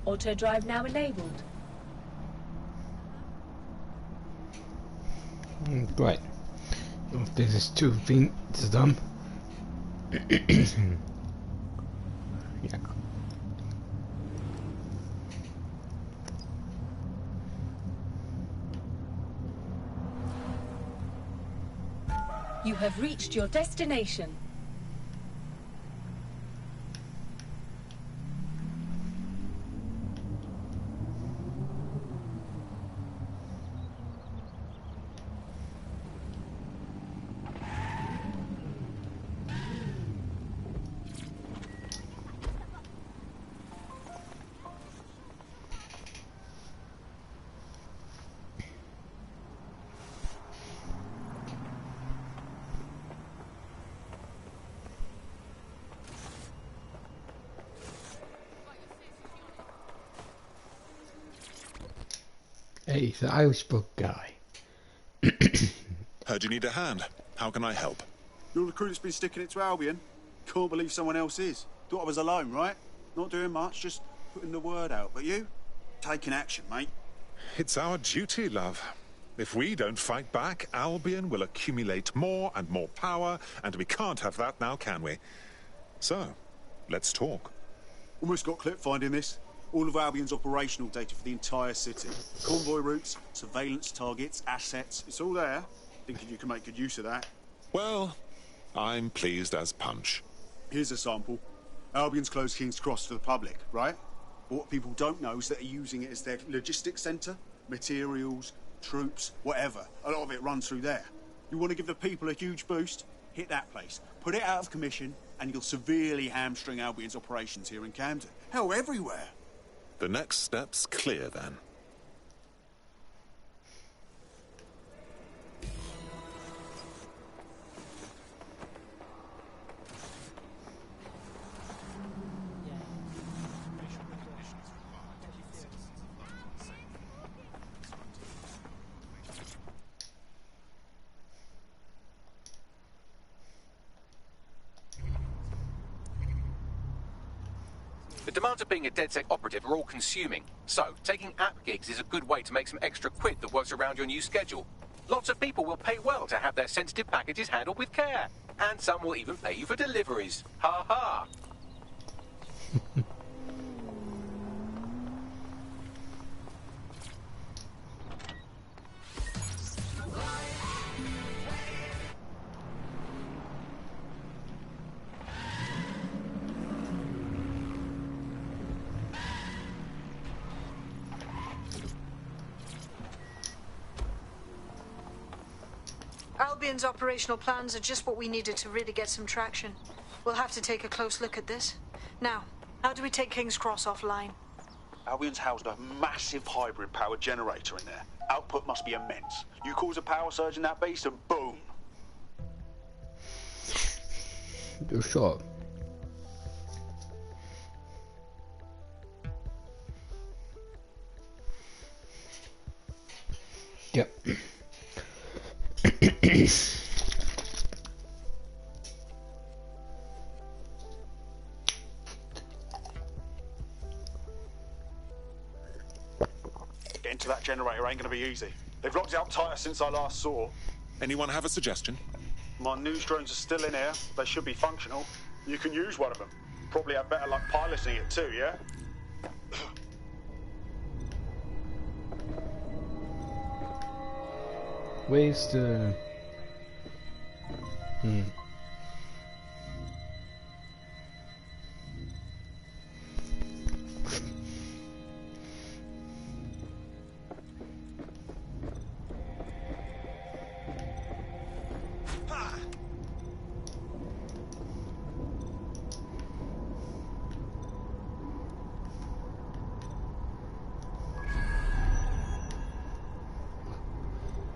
Auto drive now enabled. Right. This is two things done. Yeah. You have reached your destination. Hey, the Irish book guy. Heard you need a hand. How can I help? Your recruit's been sticking it to Albion. Can't believe someone else is. Thought I was alone, right? Not doing much, just putting the word out. But you? Taking action, mate. It's our duty, love. If we don't fight back, Albion will accumulate more and more power, and we can't have that now, can we? So, let's talk. Almost got clip finding this. All of Albion's operational data for the entire city. Convoy routes, surveillance targets, assets. It's all there. Thinking you can make good use of that. Well, I'm pleased as punch. Here's a sample. Albion's closed King's Cross to the public, right? But what people don't know is that they're using it as their logistics centre. Materials, troops, whatever. A lot of it runs through there. You want to give the people a huge boost? Hit that place. Put it out of commission, and you'll severely hamstring Albion's operations here in Camden. Hell, everywhere. The next step's clear, then. The demands of being a DedSec operative are all-consuming, so taking app gigs is a good way to make some extra quid that works around your new schedule. Lots of people will pay well to have their sensitive packages handled with care, and some will even pay you for deliveries. Ha ha! Albion's operational plans are just what we needed to really get some traction. We'll have to take a close look at this. Now, how do we take King's Cross offline? Albion's housed a massive hybrid power generator in there. Output must be immense. You cause a power surge in that beast and boom. You're sure? Yep. Getting to that generator ain't gonna be easy. They've locked it up tighter since I last saw. Anyone have a suggestion? My news drones are still in here. They should be functional. You can use one of them. Probably have better luck piloting it too, yeah? Where's the...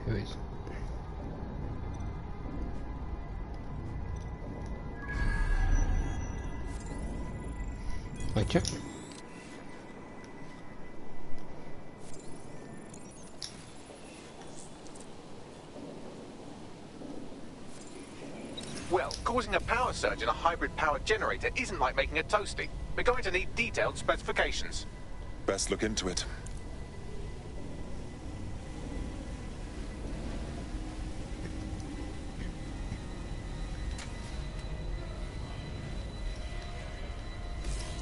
Here it is. I check. Well, causing a power surge in a hybrid power generator isn't like making a toasty. We're going to need detailed specifications. Best look into it.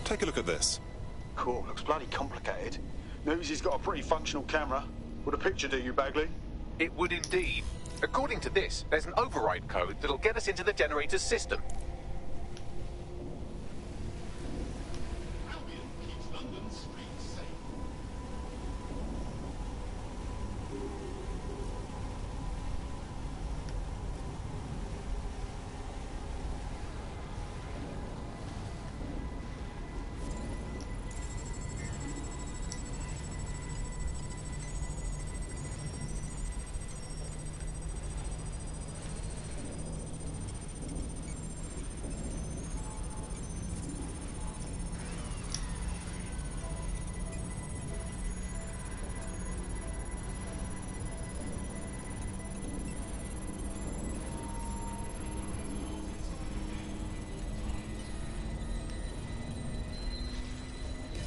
Take a look at this. Cool, looks bloody complicated. Newsy's got a pretty functional camera. Would a picture do you, Bagley? It would indeed. According to this, there's an override code that'll get us into the generator's system.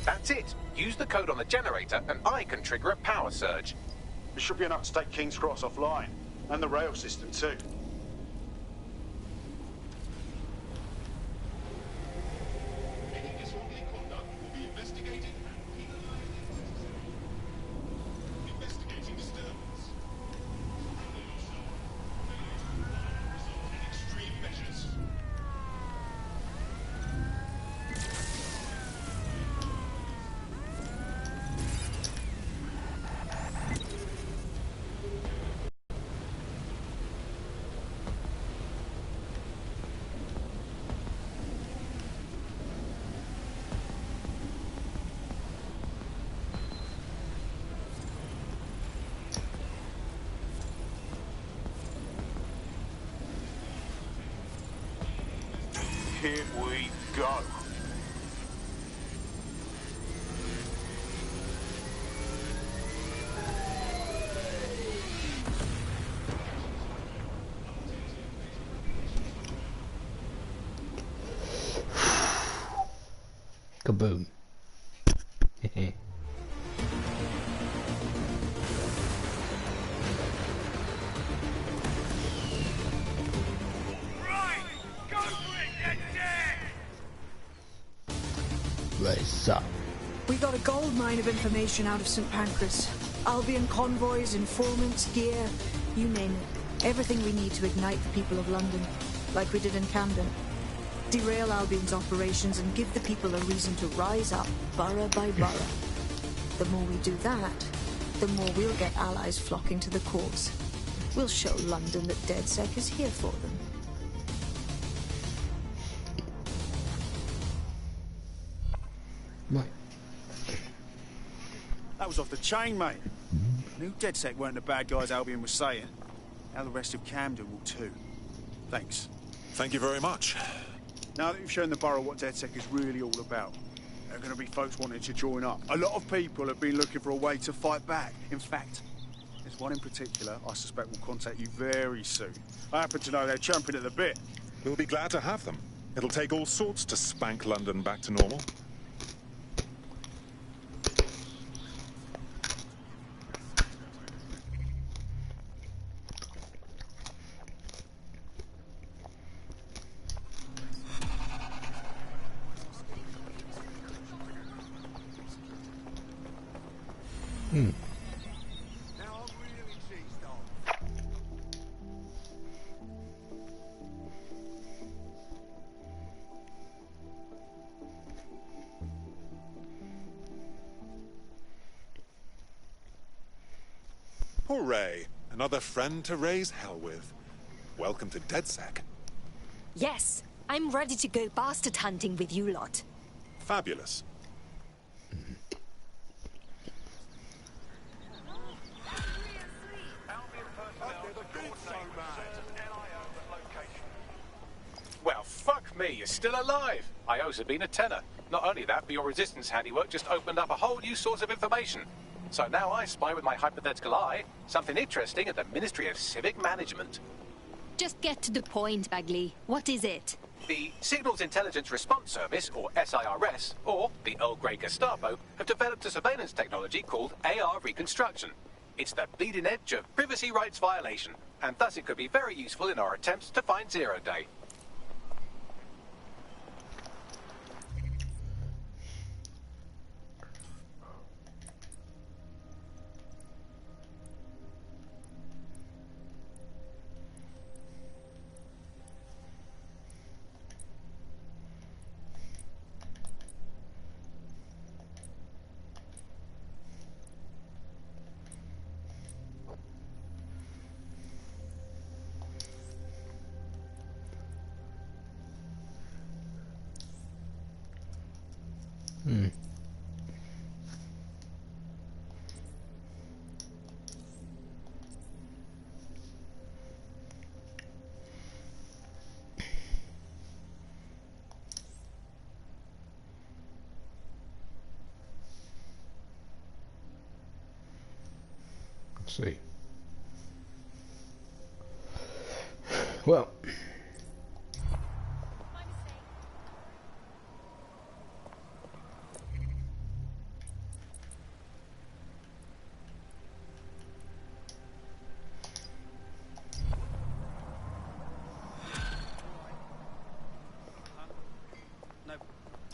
That's it. Use the code on the generator and I can trigger a power surge. It should be enough to take King's Cross offline. And the rail system too. Here we go. Kaboom. What's up? We got a gold mine of information out of St. Pancras. Albion convoys, informants, gear, you name it. Everything we need to ignite the people of London, like we did in Camden. Derail Albion's operations and give the people a reason to rise up, borough by borough. The more we do that, the more we'll get allies flocking to the cause. We'll show London that DedSec is here for them. Right. That was off the chain, mate. Knew DedSec weren't the bad guys Albion was saying. Now the rest of Camden will too. Thanks. Thank you very much. Now that you've shown the borough what DedSec is really all about, there are going to be folks wanting to join up. A lot of people have been looking for a way to fight back. In fact, there's one in particular I suspect will contact you very soon. I happen to know they're chomping at the bit. We'll be glad to have them. It'll take all sorts to spank London back to normal. Hooray! Another friend to raise hell with. Welcome to DedSec. Yes, I'm ready to go bastard hunting with you lot. Fabulous. Well, fuck me, you're still alive. I owes have been a tenner. Not only that, but your resistance handiwork just opened up a whole new source of information. So now I spy with my hypothetical eye something interesting at the Ministry of Civic Management. Just get to the point, Bagley. What is it? The Signals Intelligence Response Service, or SIRS, or the Earl Grey Gestapo, have developed a surveillance technology called AR Reconstruction. It's the bleeding edge of privacy rights violation, and thus it could be very useful in our attempts to find Zero Day. Let's see. Well.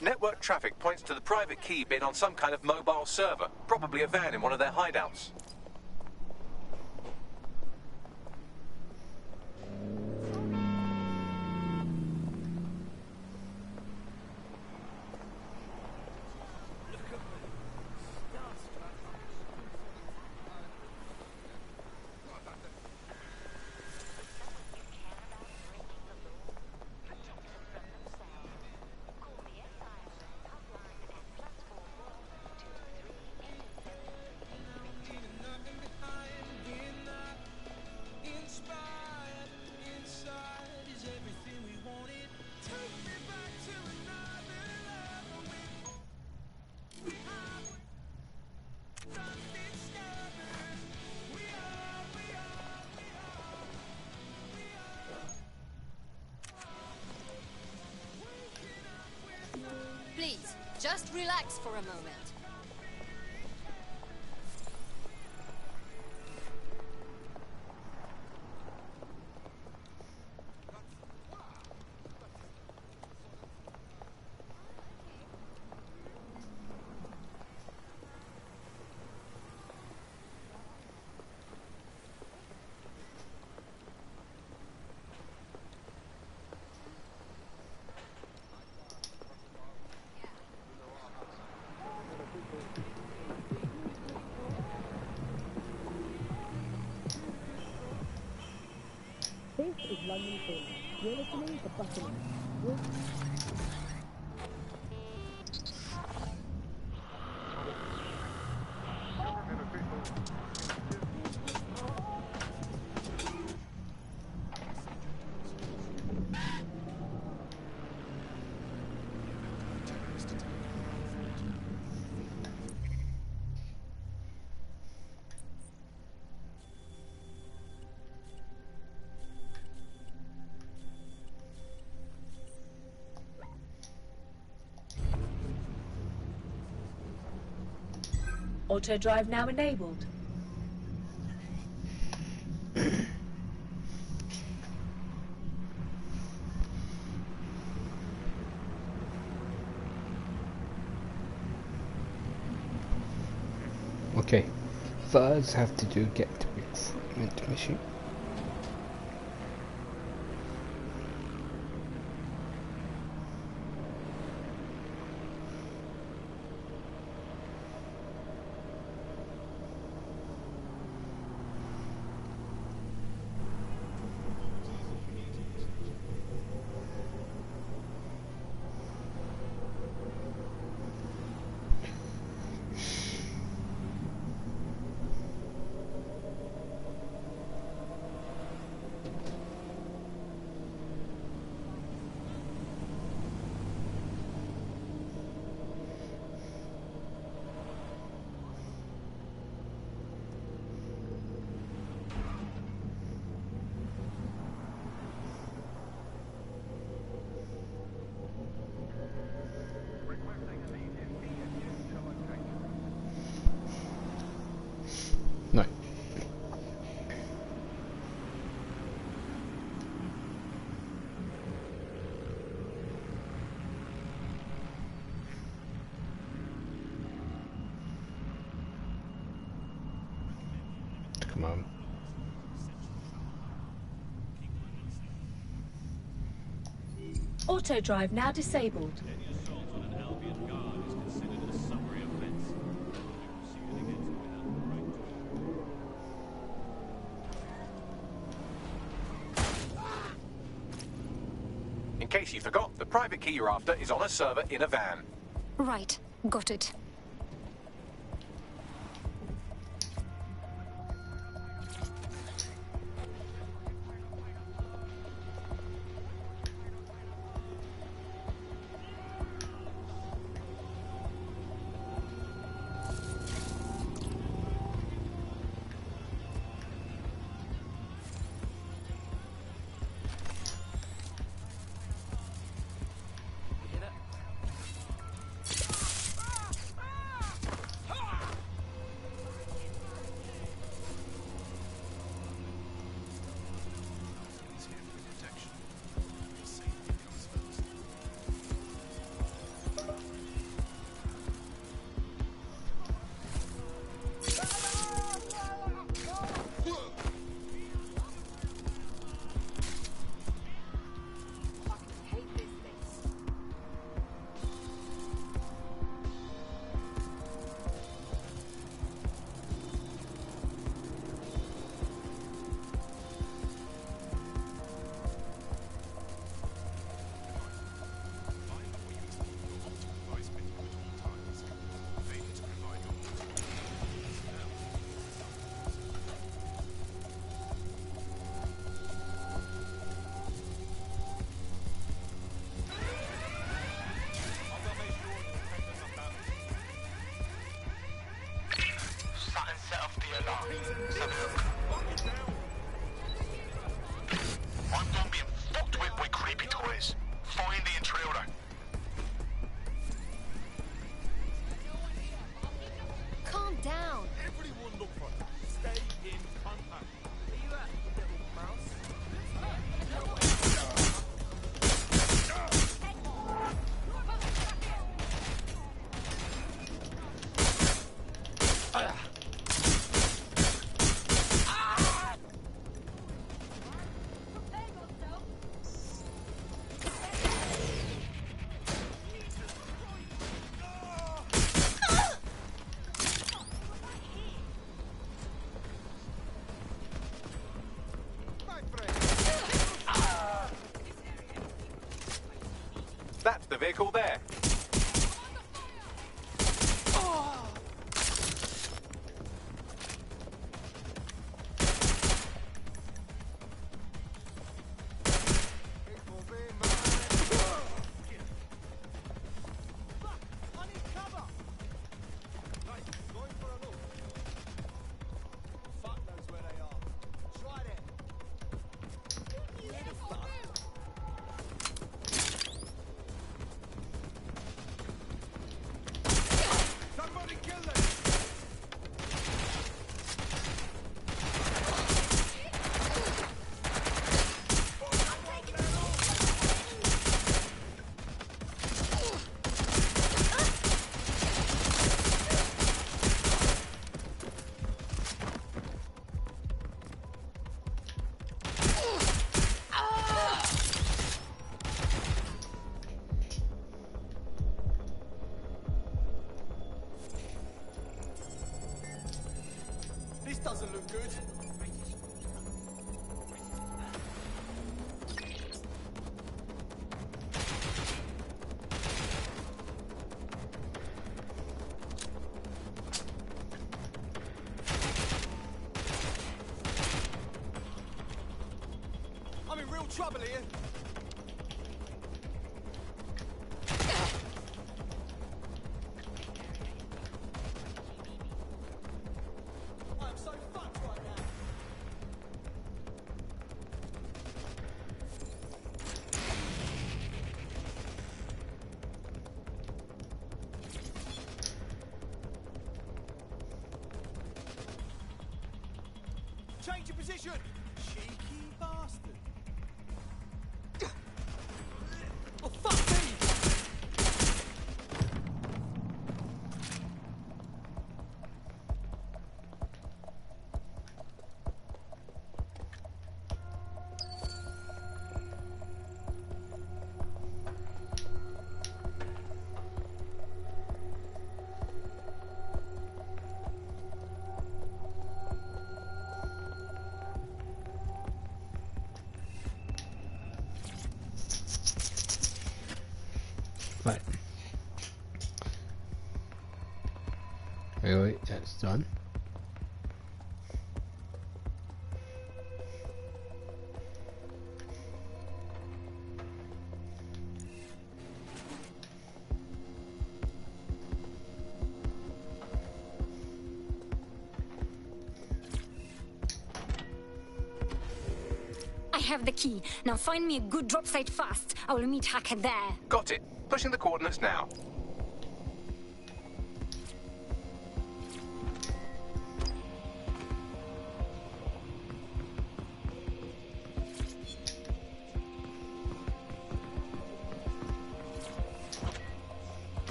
Network traffic points to the private key being on some kind of mobile server, probably a van in one of their hideouts. Just relax for a moment. This is London Calling. You're listening to Buckingham. Auto drive now enabled. Okay, first have to do get the recruitment mission. No. Come on. Auto drive now disabled. In case you forgot, the private key you're after is on a server in a van. Right, got it. down. Everyone look for her. Stay in contact. Where you at, little mouse? That's the vehicle there. This doesn't look good. I'm in real trouble here. I'm so fucked right now. Change your position! Cheeky bastard. Oh, fuck me! Right. Anyway, that's done. I have the key. Now find me a good drop site fast. I will meet Hacker there. Got it. Pushing the coordinates now.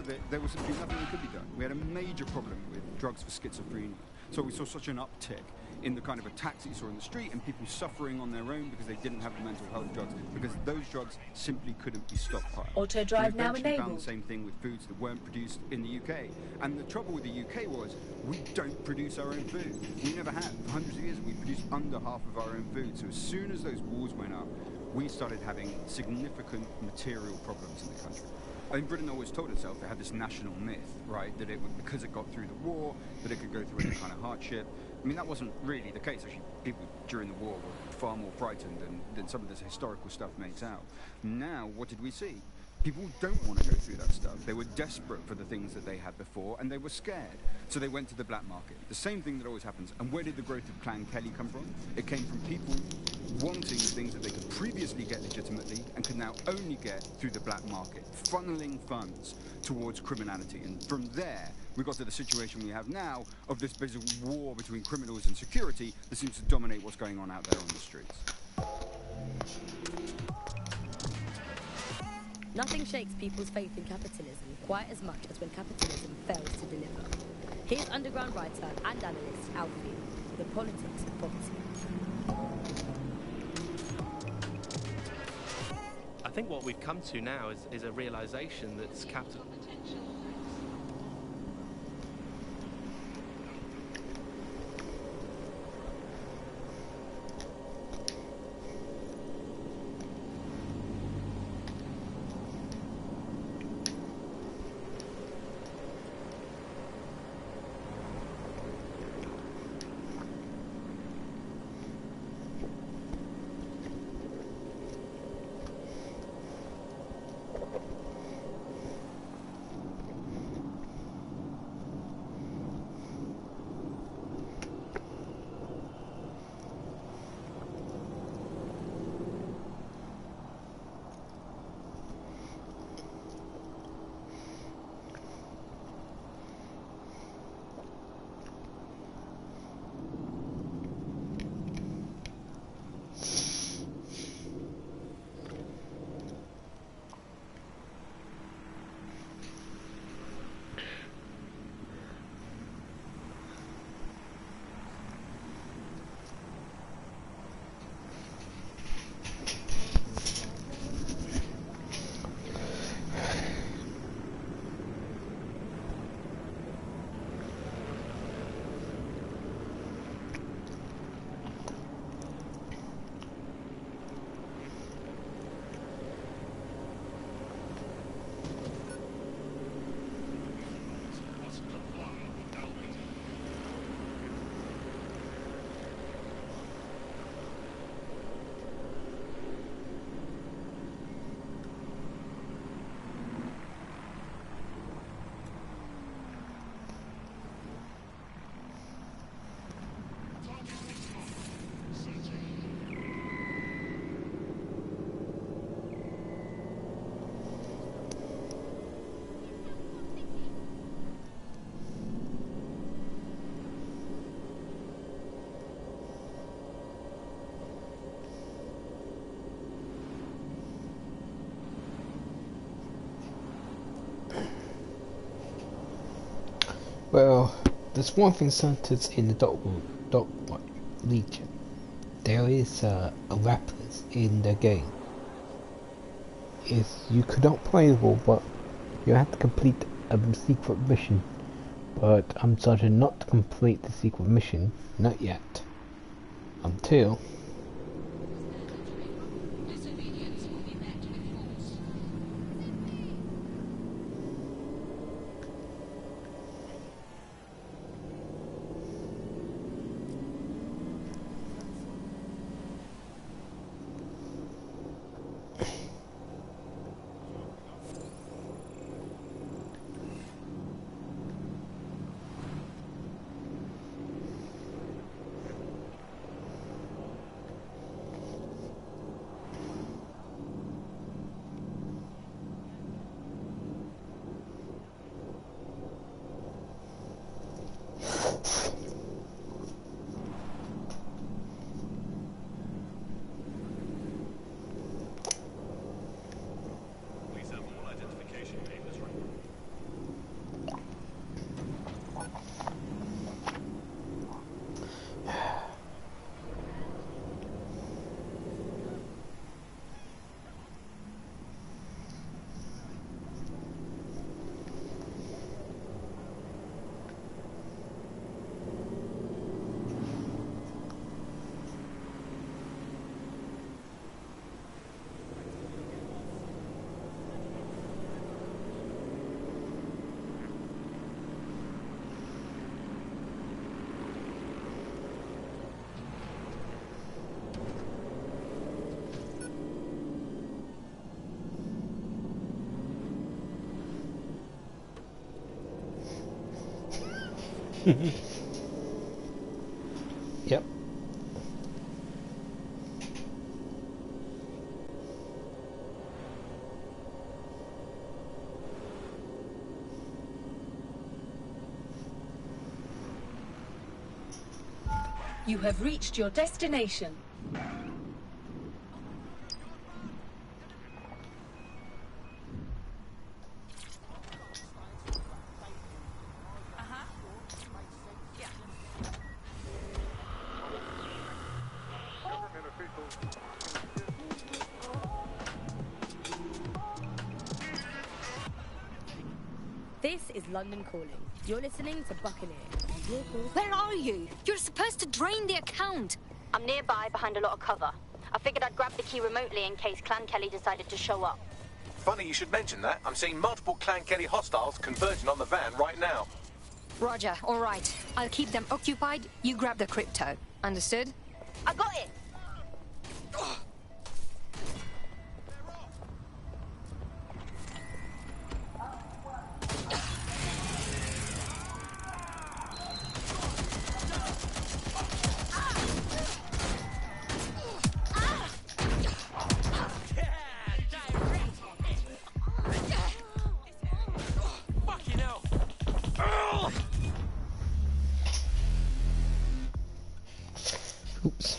of it, there was nothing that could be done. We had a major problem with drugs for schizophrenia. So we saw such an uptick in the kind of attacks that you saw in the street and people suffering on their own because they didn't have the mental health drugs, because those drugs simply couldn't be stockpiled. Auto drive now enabled. enabled. The same thing with foods that weren't produced in the UK. And the trouble with the UK was we don't produce our own food. We never have. For hundreds of years, we produced under half of our own food. So as soon as those wars went up, we started having significant material problems in the country. I mean, Britain always told itself it had this national myth, right, that it would, because it got through the war, that it could go through any kind of hardship. I mean, that wasn't really the case. Actually, people during the war were far more frightened than some of this historical stuff makes out. Now, what did we see? People don't want to go through that stuff. They were desperate for the things that they had before, and they were scared. So they went to the black market. The same thing that always happens. And where did the growth of Clan Kelly come from? It came from people wanting things that they could previously get legitimately and could now only get through the black market, funneling funds towards criminality. And from there, we got to the situation we have now of this basic war between criminals and security that seems to dominate what's going on out there on the streets. Nothing shakes people's faith in capitalism quite as much as when capitalism fails to deliver. Here's underground writer and analyst Alfie, The Politics of Poverty. I think what we've come to now is a realization that capital... Well, there's one thing centered in the Dot Legion. There is a rappers in the game. You could not play it all, but you have to complete a secret mission. But I'm certain not to complete the secret mission, not yet. Until Yep. You have reached your destination. This is London Calling. You're listening to Buccaneer. Where are you? You're supposed to drain the account. I'm nearby behind a lot of cover. I figured I'd grab the key remotely in case Clan Kelly decided to show up. Funny you should mention that. I'm seeing multiple Clan Kelly hostiles converging on the van right now. Roger, all right. I'll keep them occupied. You grab the crypto. Understood? I got it! Oops.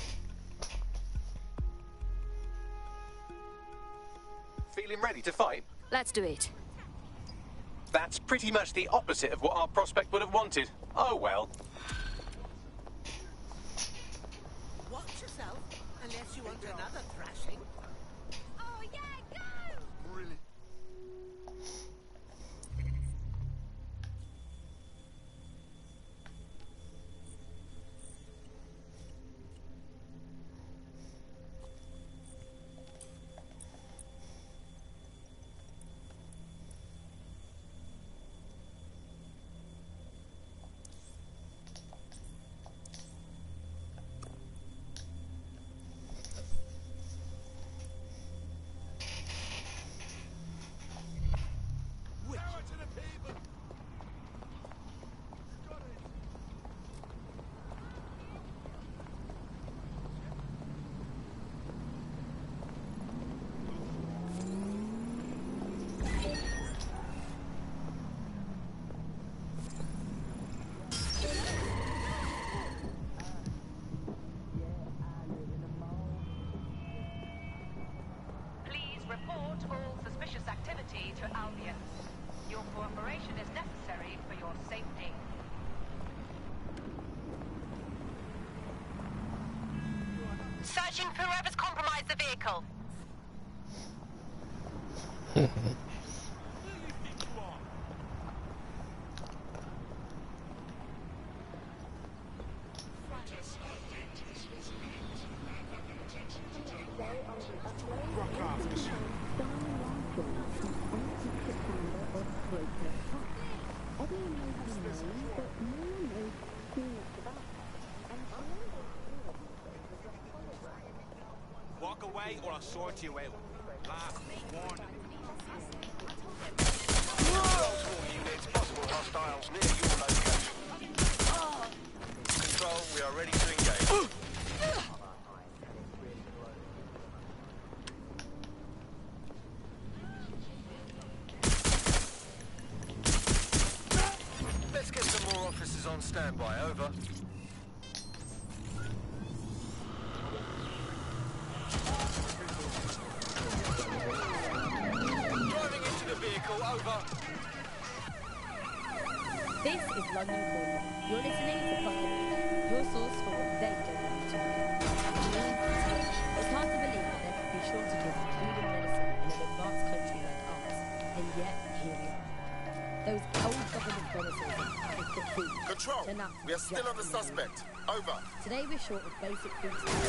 Feeling ready to fight? Let's do it. That's pretty much the opposite of what our prospect would have wanted. Oh well. Watch yourself, unless you want another thrashing. Oh yeah, go! Really? Report all suspicious activity to Albion. Your cooperation is necessary for your safety. Searching for whoever's compromised the vehicle. Walk away or I'll sort you out. Last warning. Multiple units, possible hostiles near your location. Control, we are ready to engage. Let's get some more officers on standby, over. Driving into the vehicle, over. This is London Calling. You're listening to Buccaneer, your source for what they don't want to know. It's hard to believe that there could be shortages of food and medicine in an advanced country like ours, and yet here we are. Those old government promises of adequate food. Control, we are still on the suspect. Over. Today we're short of basic food Target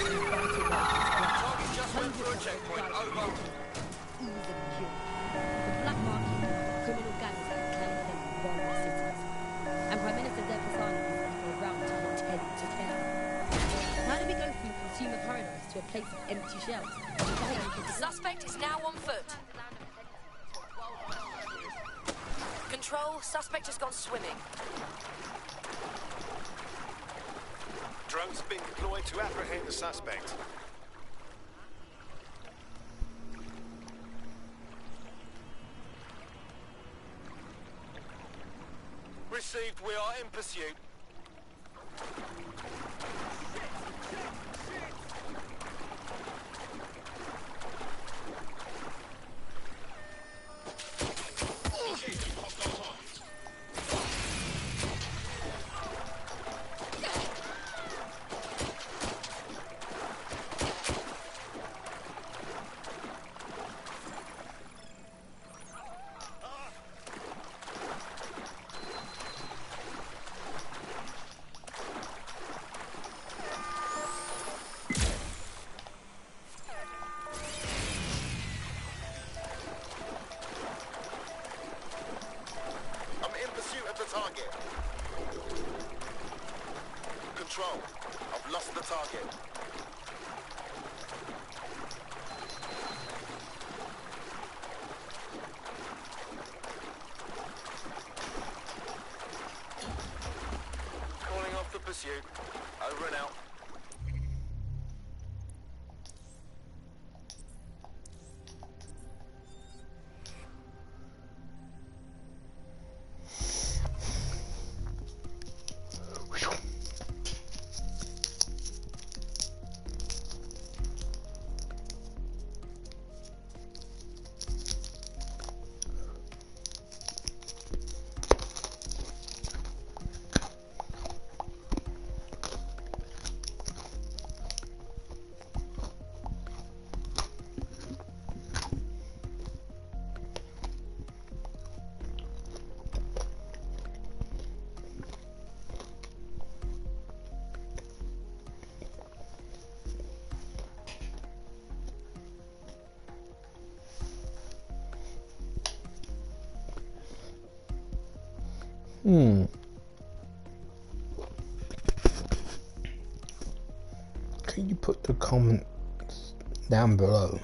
just went through a checkpoint. Over. Ease of cure. The black market, criminal gangs that claim they run our cities. And Prime Minister Depasani is leaving around to pretend to care. How do we go from consumer corridors to a place of empty shelves? Suspect is now on foot. Control, suspect has gone swimming. Drones have been deployed to apprehend the suspect. Received, we are in pursuit. Target. Control. I've lost the target. Calling off the pursuit. Over and out. Can you put the comments down below?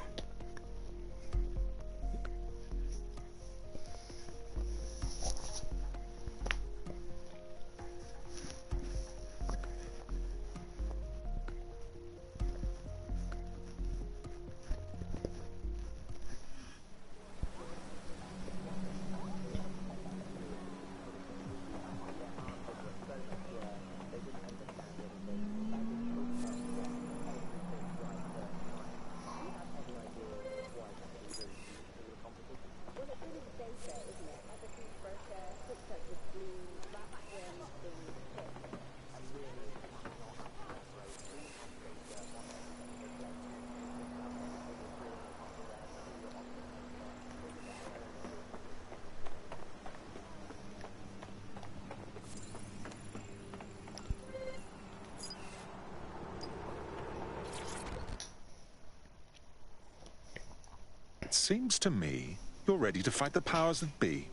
It seems to me you're ready to fight the powers that be.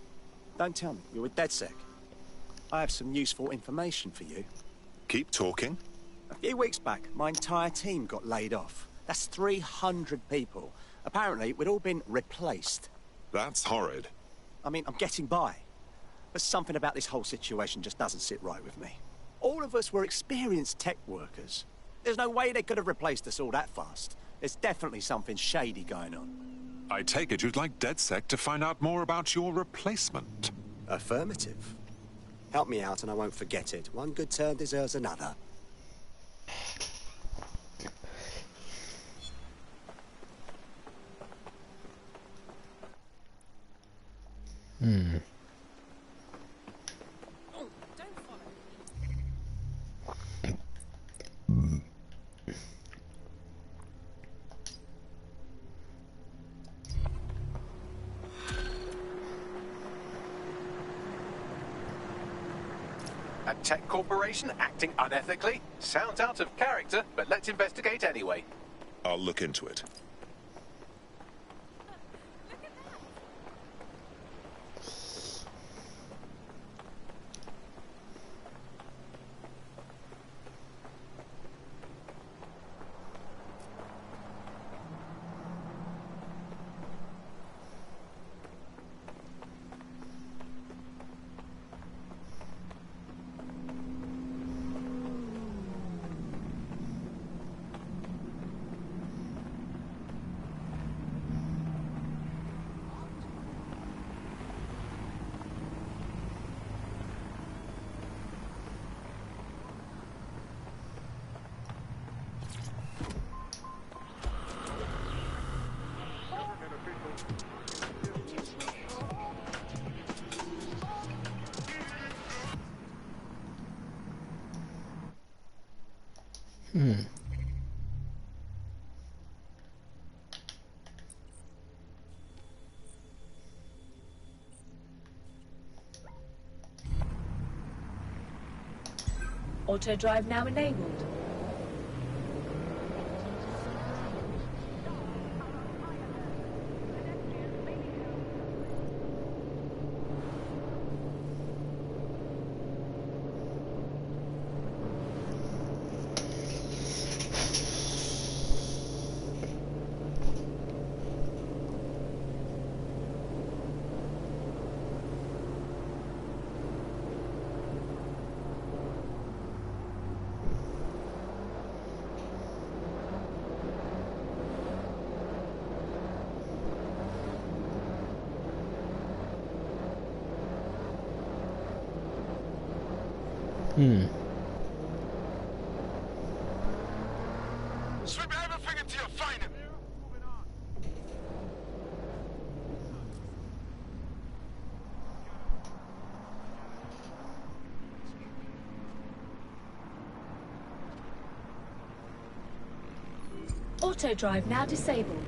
Don't tell me you're with DedSec. I have some useful information for you. Keep talking. A few weeks back, my entire team got laid off. That's 300 people. Apparently, we'd all been replaced. That's horrid. I mean, I'm getting by. But something about this whole situation just doesn't sit right with me. All of us were experienced tech workers. There's no way they could have replaced us all that fast. There's definitely something shady going on. I take it you'd like DedSec to find out more about your replacement. Affirmative. Help me out and I won't forget it. One good turn deserves another. A tech corporation acting unethically? Sounds out of character, but let's investigate anyway. I'll look into it. Auto drive now enabled. Sweep everything until you find him. Auto drive now disabled.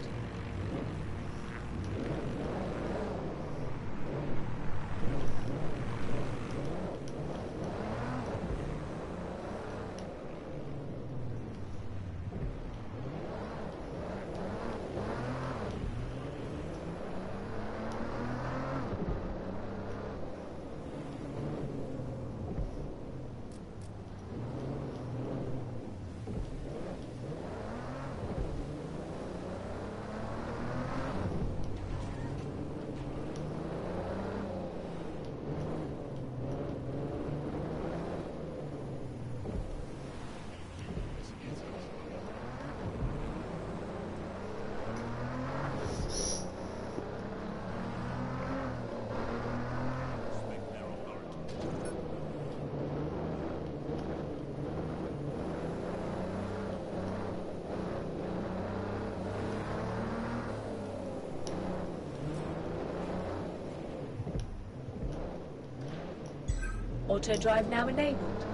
Auto drive now enabled.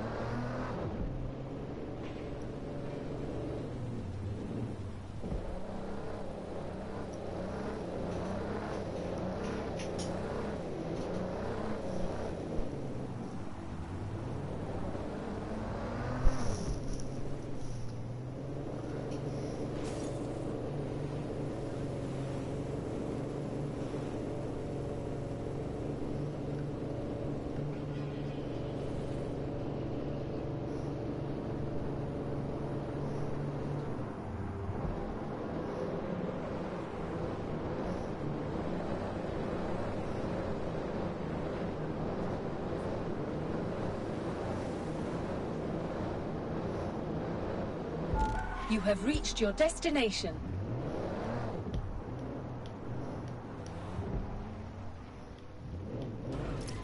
You have reached your destination.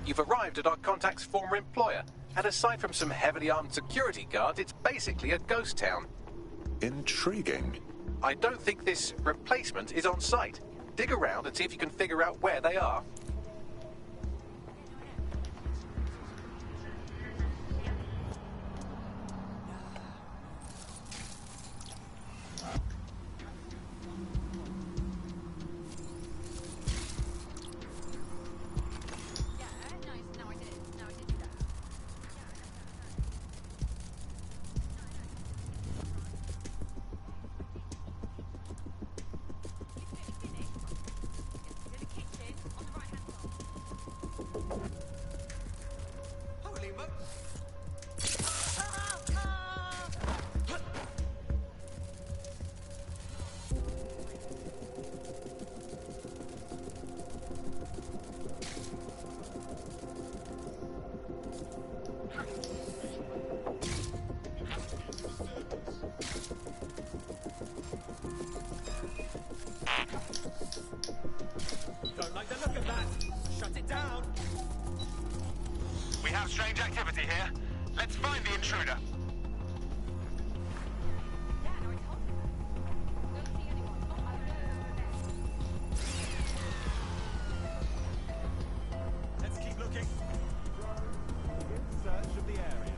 You've arrived at our contact's former employer, and aside from some heavily armed security guards, it's basically a ghost town. Intriguing. I don't think this replacement is on site. Dig around and see if you can figure out where they are. Don't like the look of that. Shut it down. We have strange activity here. Let's find the intruder. Let's keep looking. In search of the area.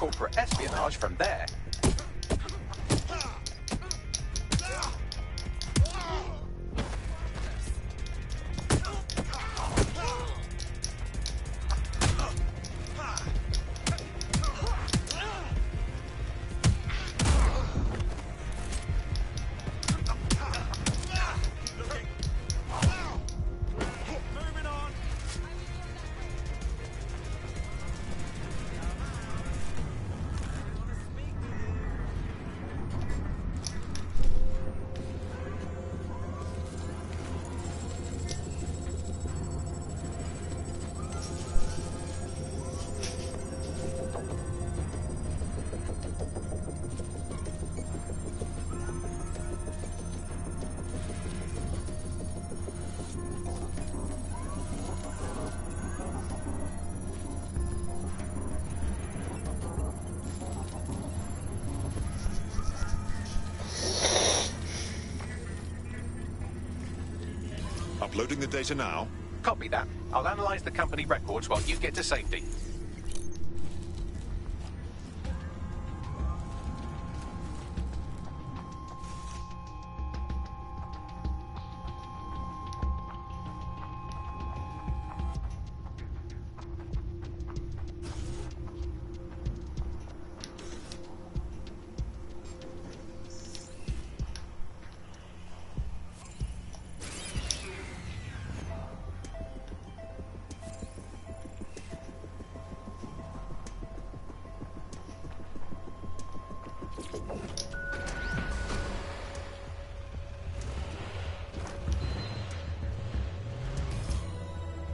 corporate espionage from there. Uploading the data now. Copy that. I'll analyze the company records while you get to safety.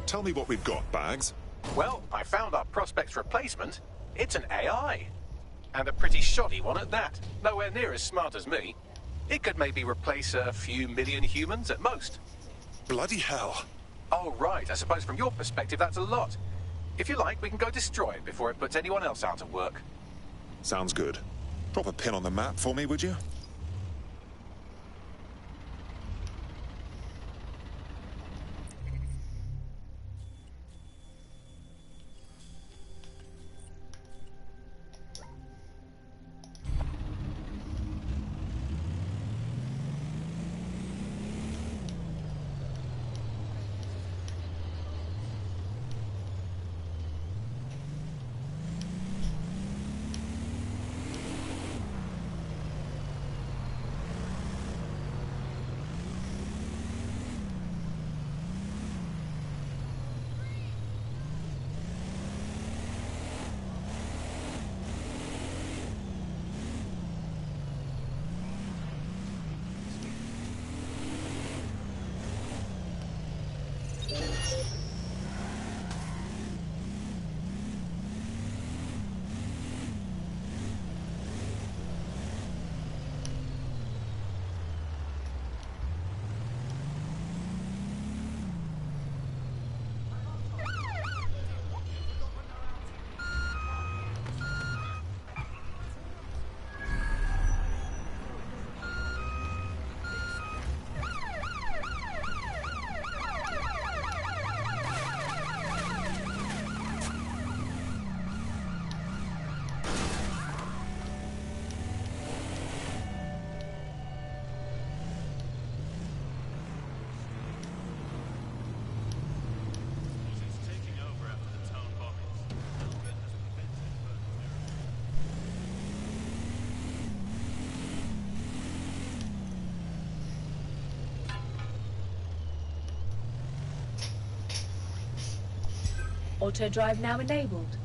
Tell me what we've got, Bags. Well, I found our prospect's replacement. It's an AI. And a pretty shoddy one at that. Nowhere near as smart as me. It could maybe replace a few million humans at most. Bloody hell. Oh, right. I suppose from your perspective that's a lot. If you like, we can go destroy it before it puts anyone else out of work. Sounds good. Drop a pin on the map for me, would you? Auto drive now enabled.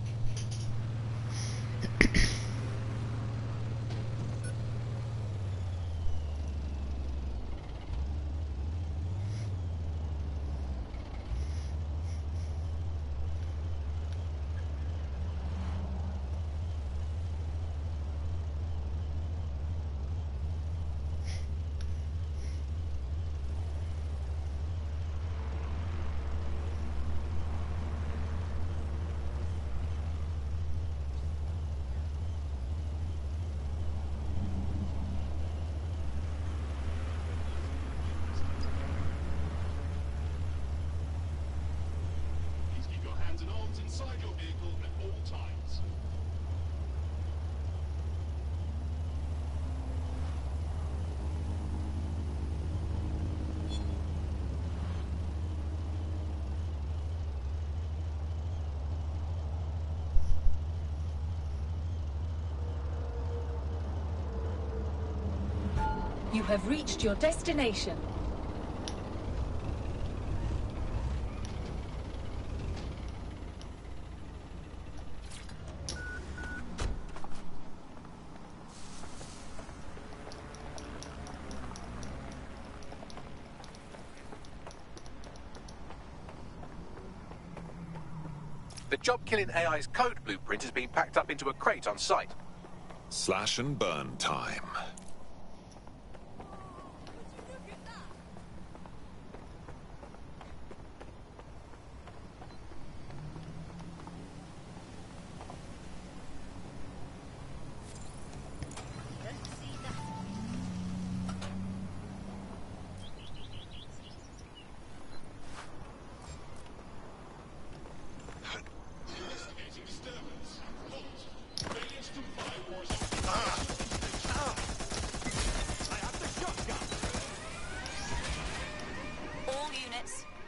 You have reached your destination. The job-killing AI's code blueprint has been packed up into a crate on site. Slash and burn time.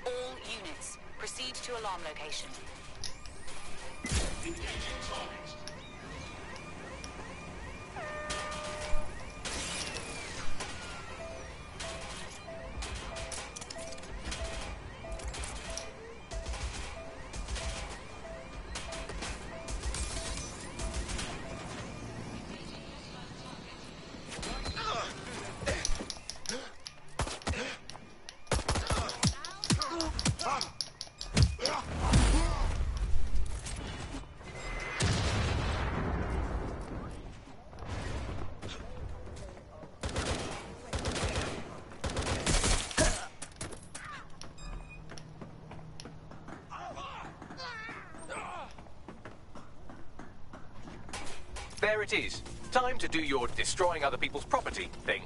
All units, proceed to alarm location. There it is. Time to do your destroying other people's property thing.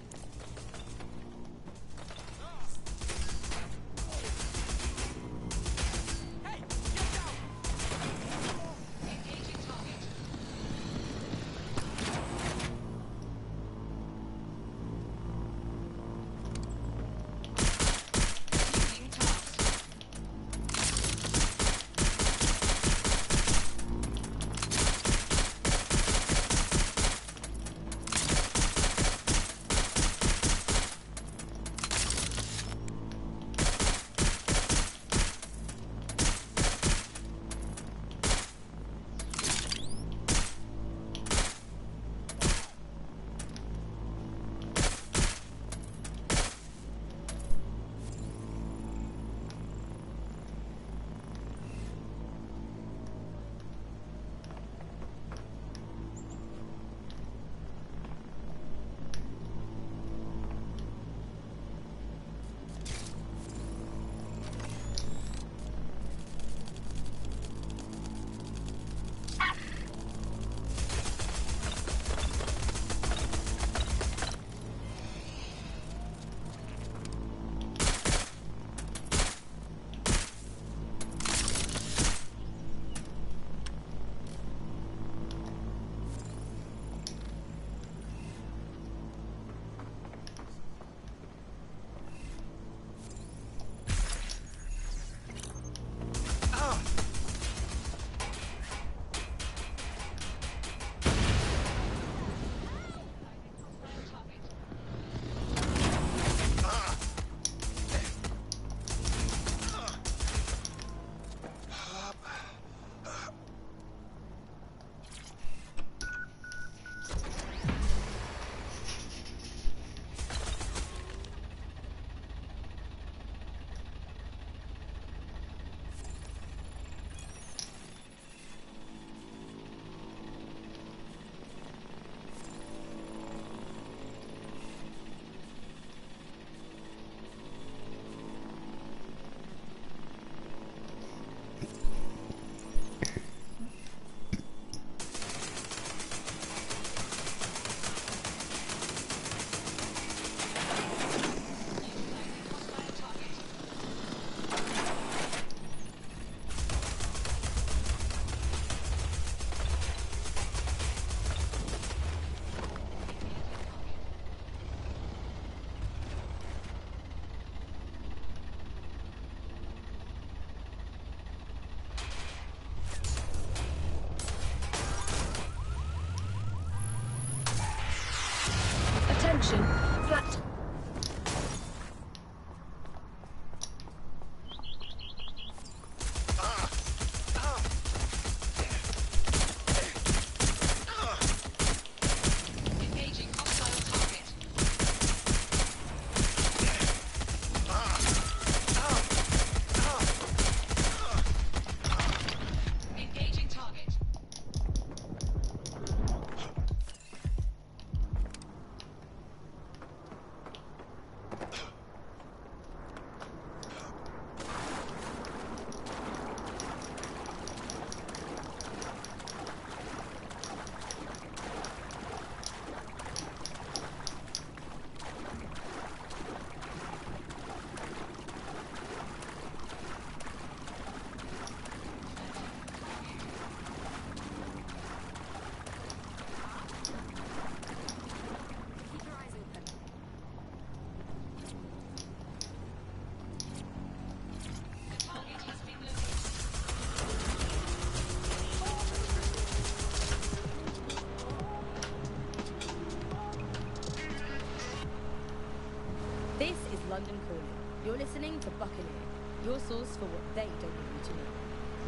This is London Calling. You're listening to Buccaneer, your source for what they don't want you to know.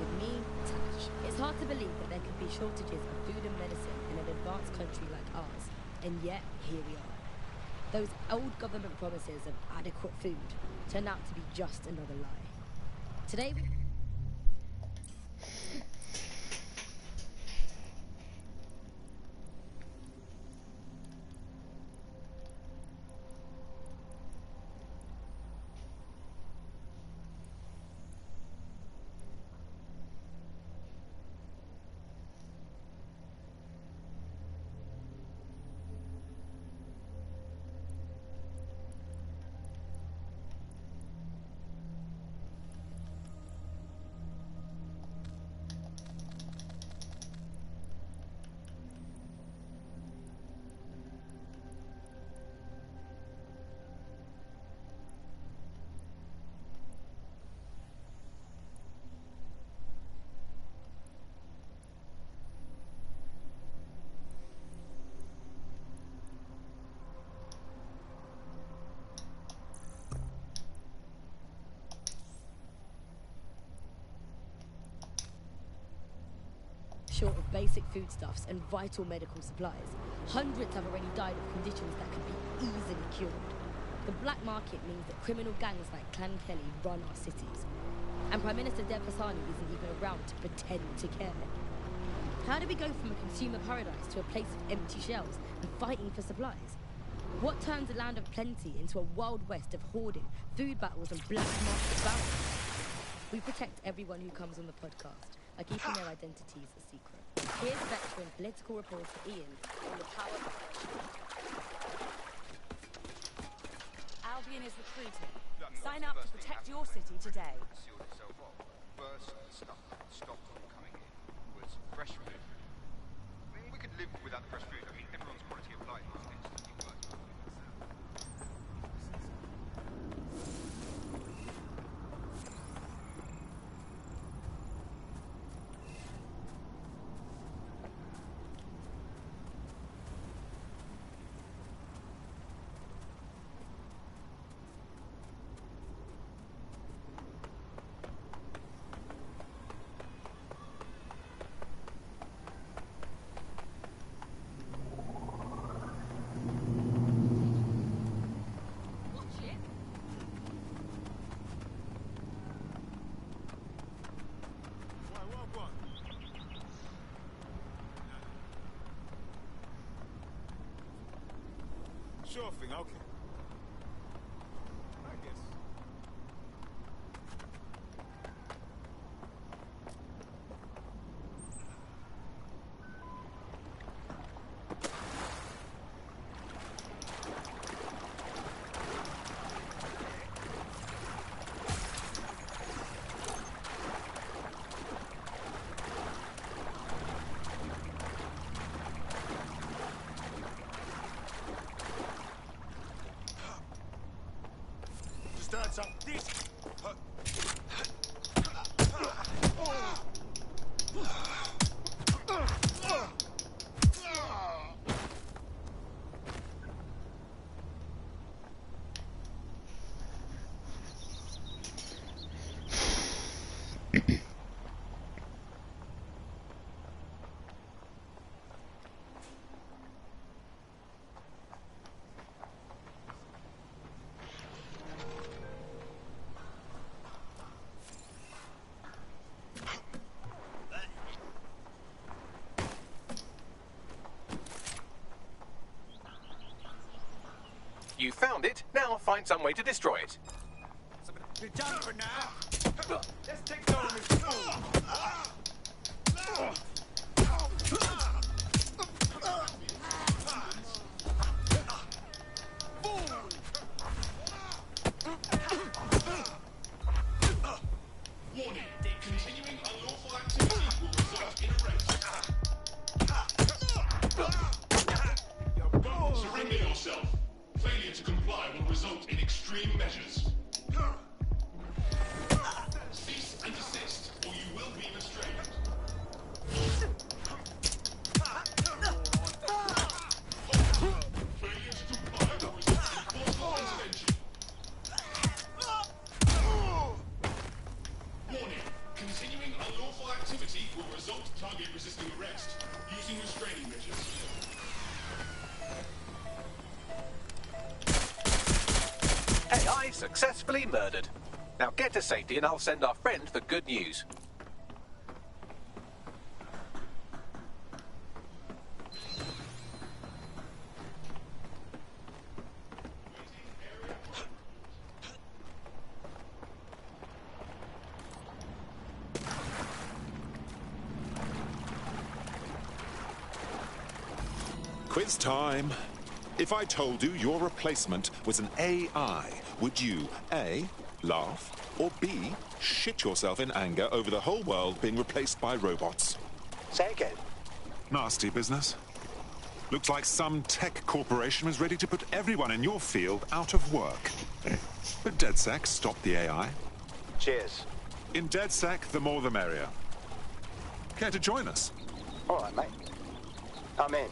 With me, Tash. It's hard to believe that there could be shortages of food and medicine in an advanced country like ours, and yet here we are. Those old government promises of adequate food turned out to be just another lie. Today we... Short of basic foodstuffs and vital medical supplies, hundreds have already died of conditions that could be easily cured. The black market means that criminal gangs like Clan Kelly run our cities, and Prime Minister Dev Hassani isn't even around to pretend to care. How do we go from a consumer paradise to a place of empty shelves and fighting for supplies? What turns a land of plenty into a wild west of hoarding, food battles and black market battles? We protect everyone who comes on the podcast by keeping their identities a secret. Here's veteran political reporter Ian on the power of... Albion is recruiting. Sign up to protect your city today. First stop from coming in was fresh food. I mean, we could live without the fresh food. I mean, everyone's quality of life is instantly worse. Sure thing, okay. I guess. Start some this. find some way to destroy it. You're done for now. Let's take down this fool. Warning, continuing unlawful activity will result in arrest. Surrender yourself. Failure to comply will result in extreme measures. Cease and desist, or you will be restrained. Failure to comply will result in forceful intervention. Warning, continuing unlawful activity will result in target resisting arrest, using restraining measures. AI successfully murdered. Now get to safety and I'll send our friend the good news. Quiz time. If I told you your replacement was an AI, would you A, laugh, or B, shit yourself in anger over the whole world being replaced by robots? Say again. Nasty business. Looks like some tech corporation is ready to put everyone in your field out of work. But DedSec stopped the AI. Cheers. In DedSec, the more the merrier. Care to join us? All right, mate. I'm in.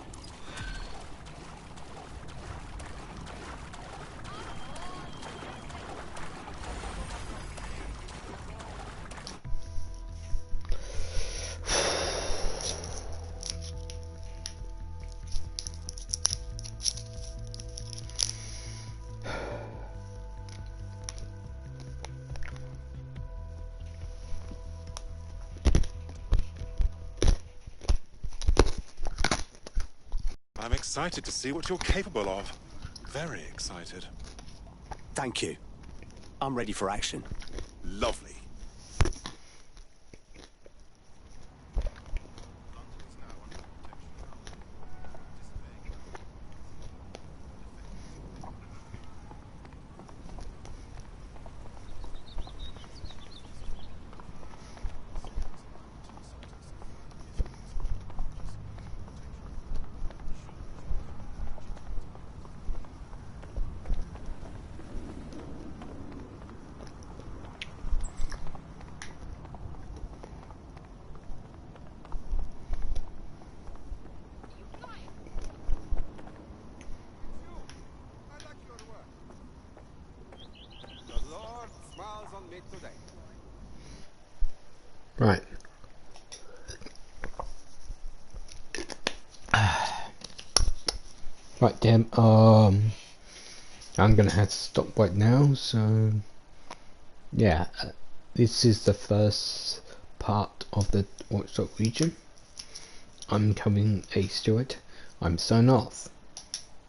I'm excited to see what you're capable of. Very excited. Thank you. I'm ready for action. Lovely. Right. Right then, I'm gonna have to stop right now, so yeah, this is the first part of the watchdog region. I'm Coming A Stewart. I'm signing off.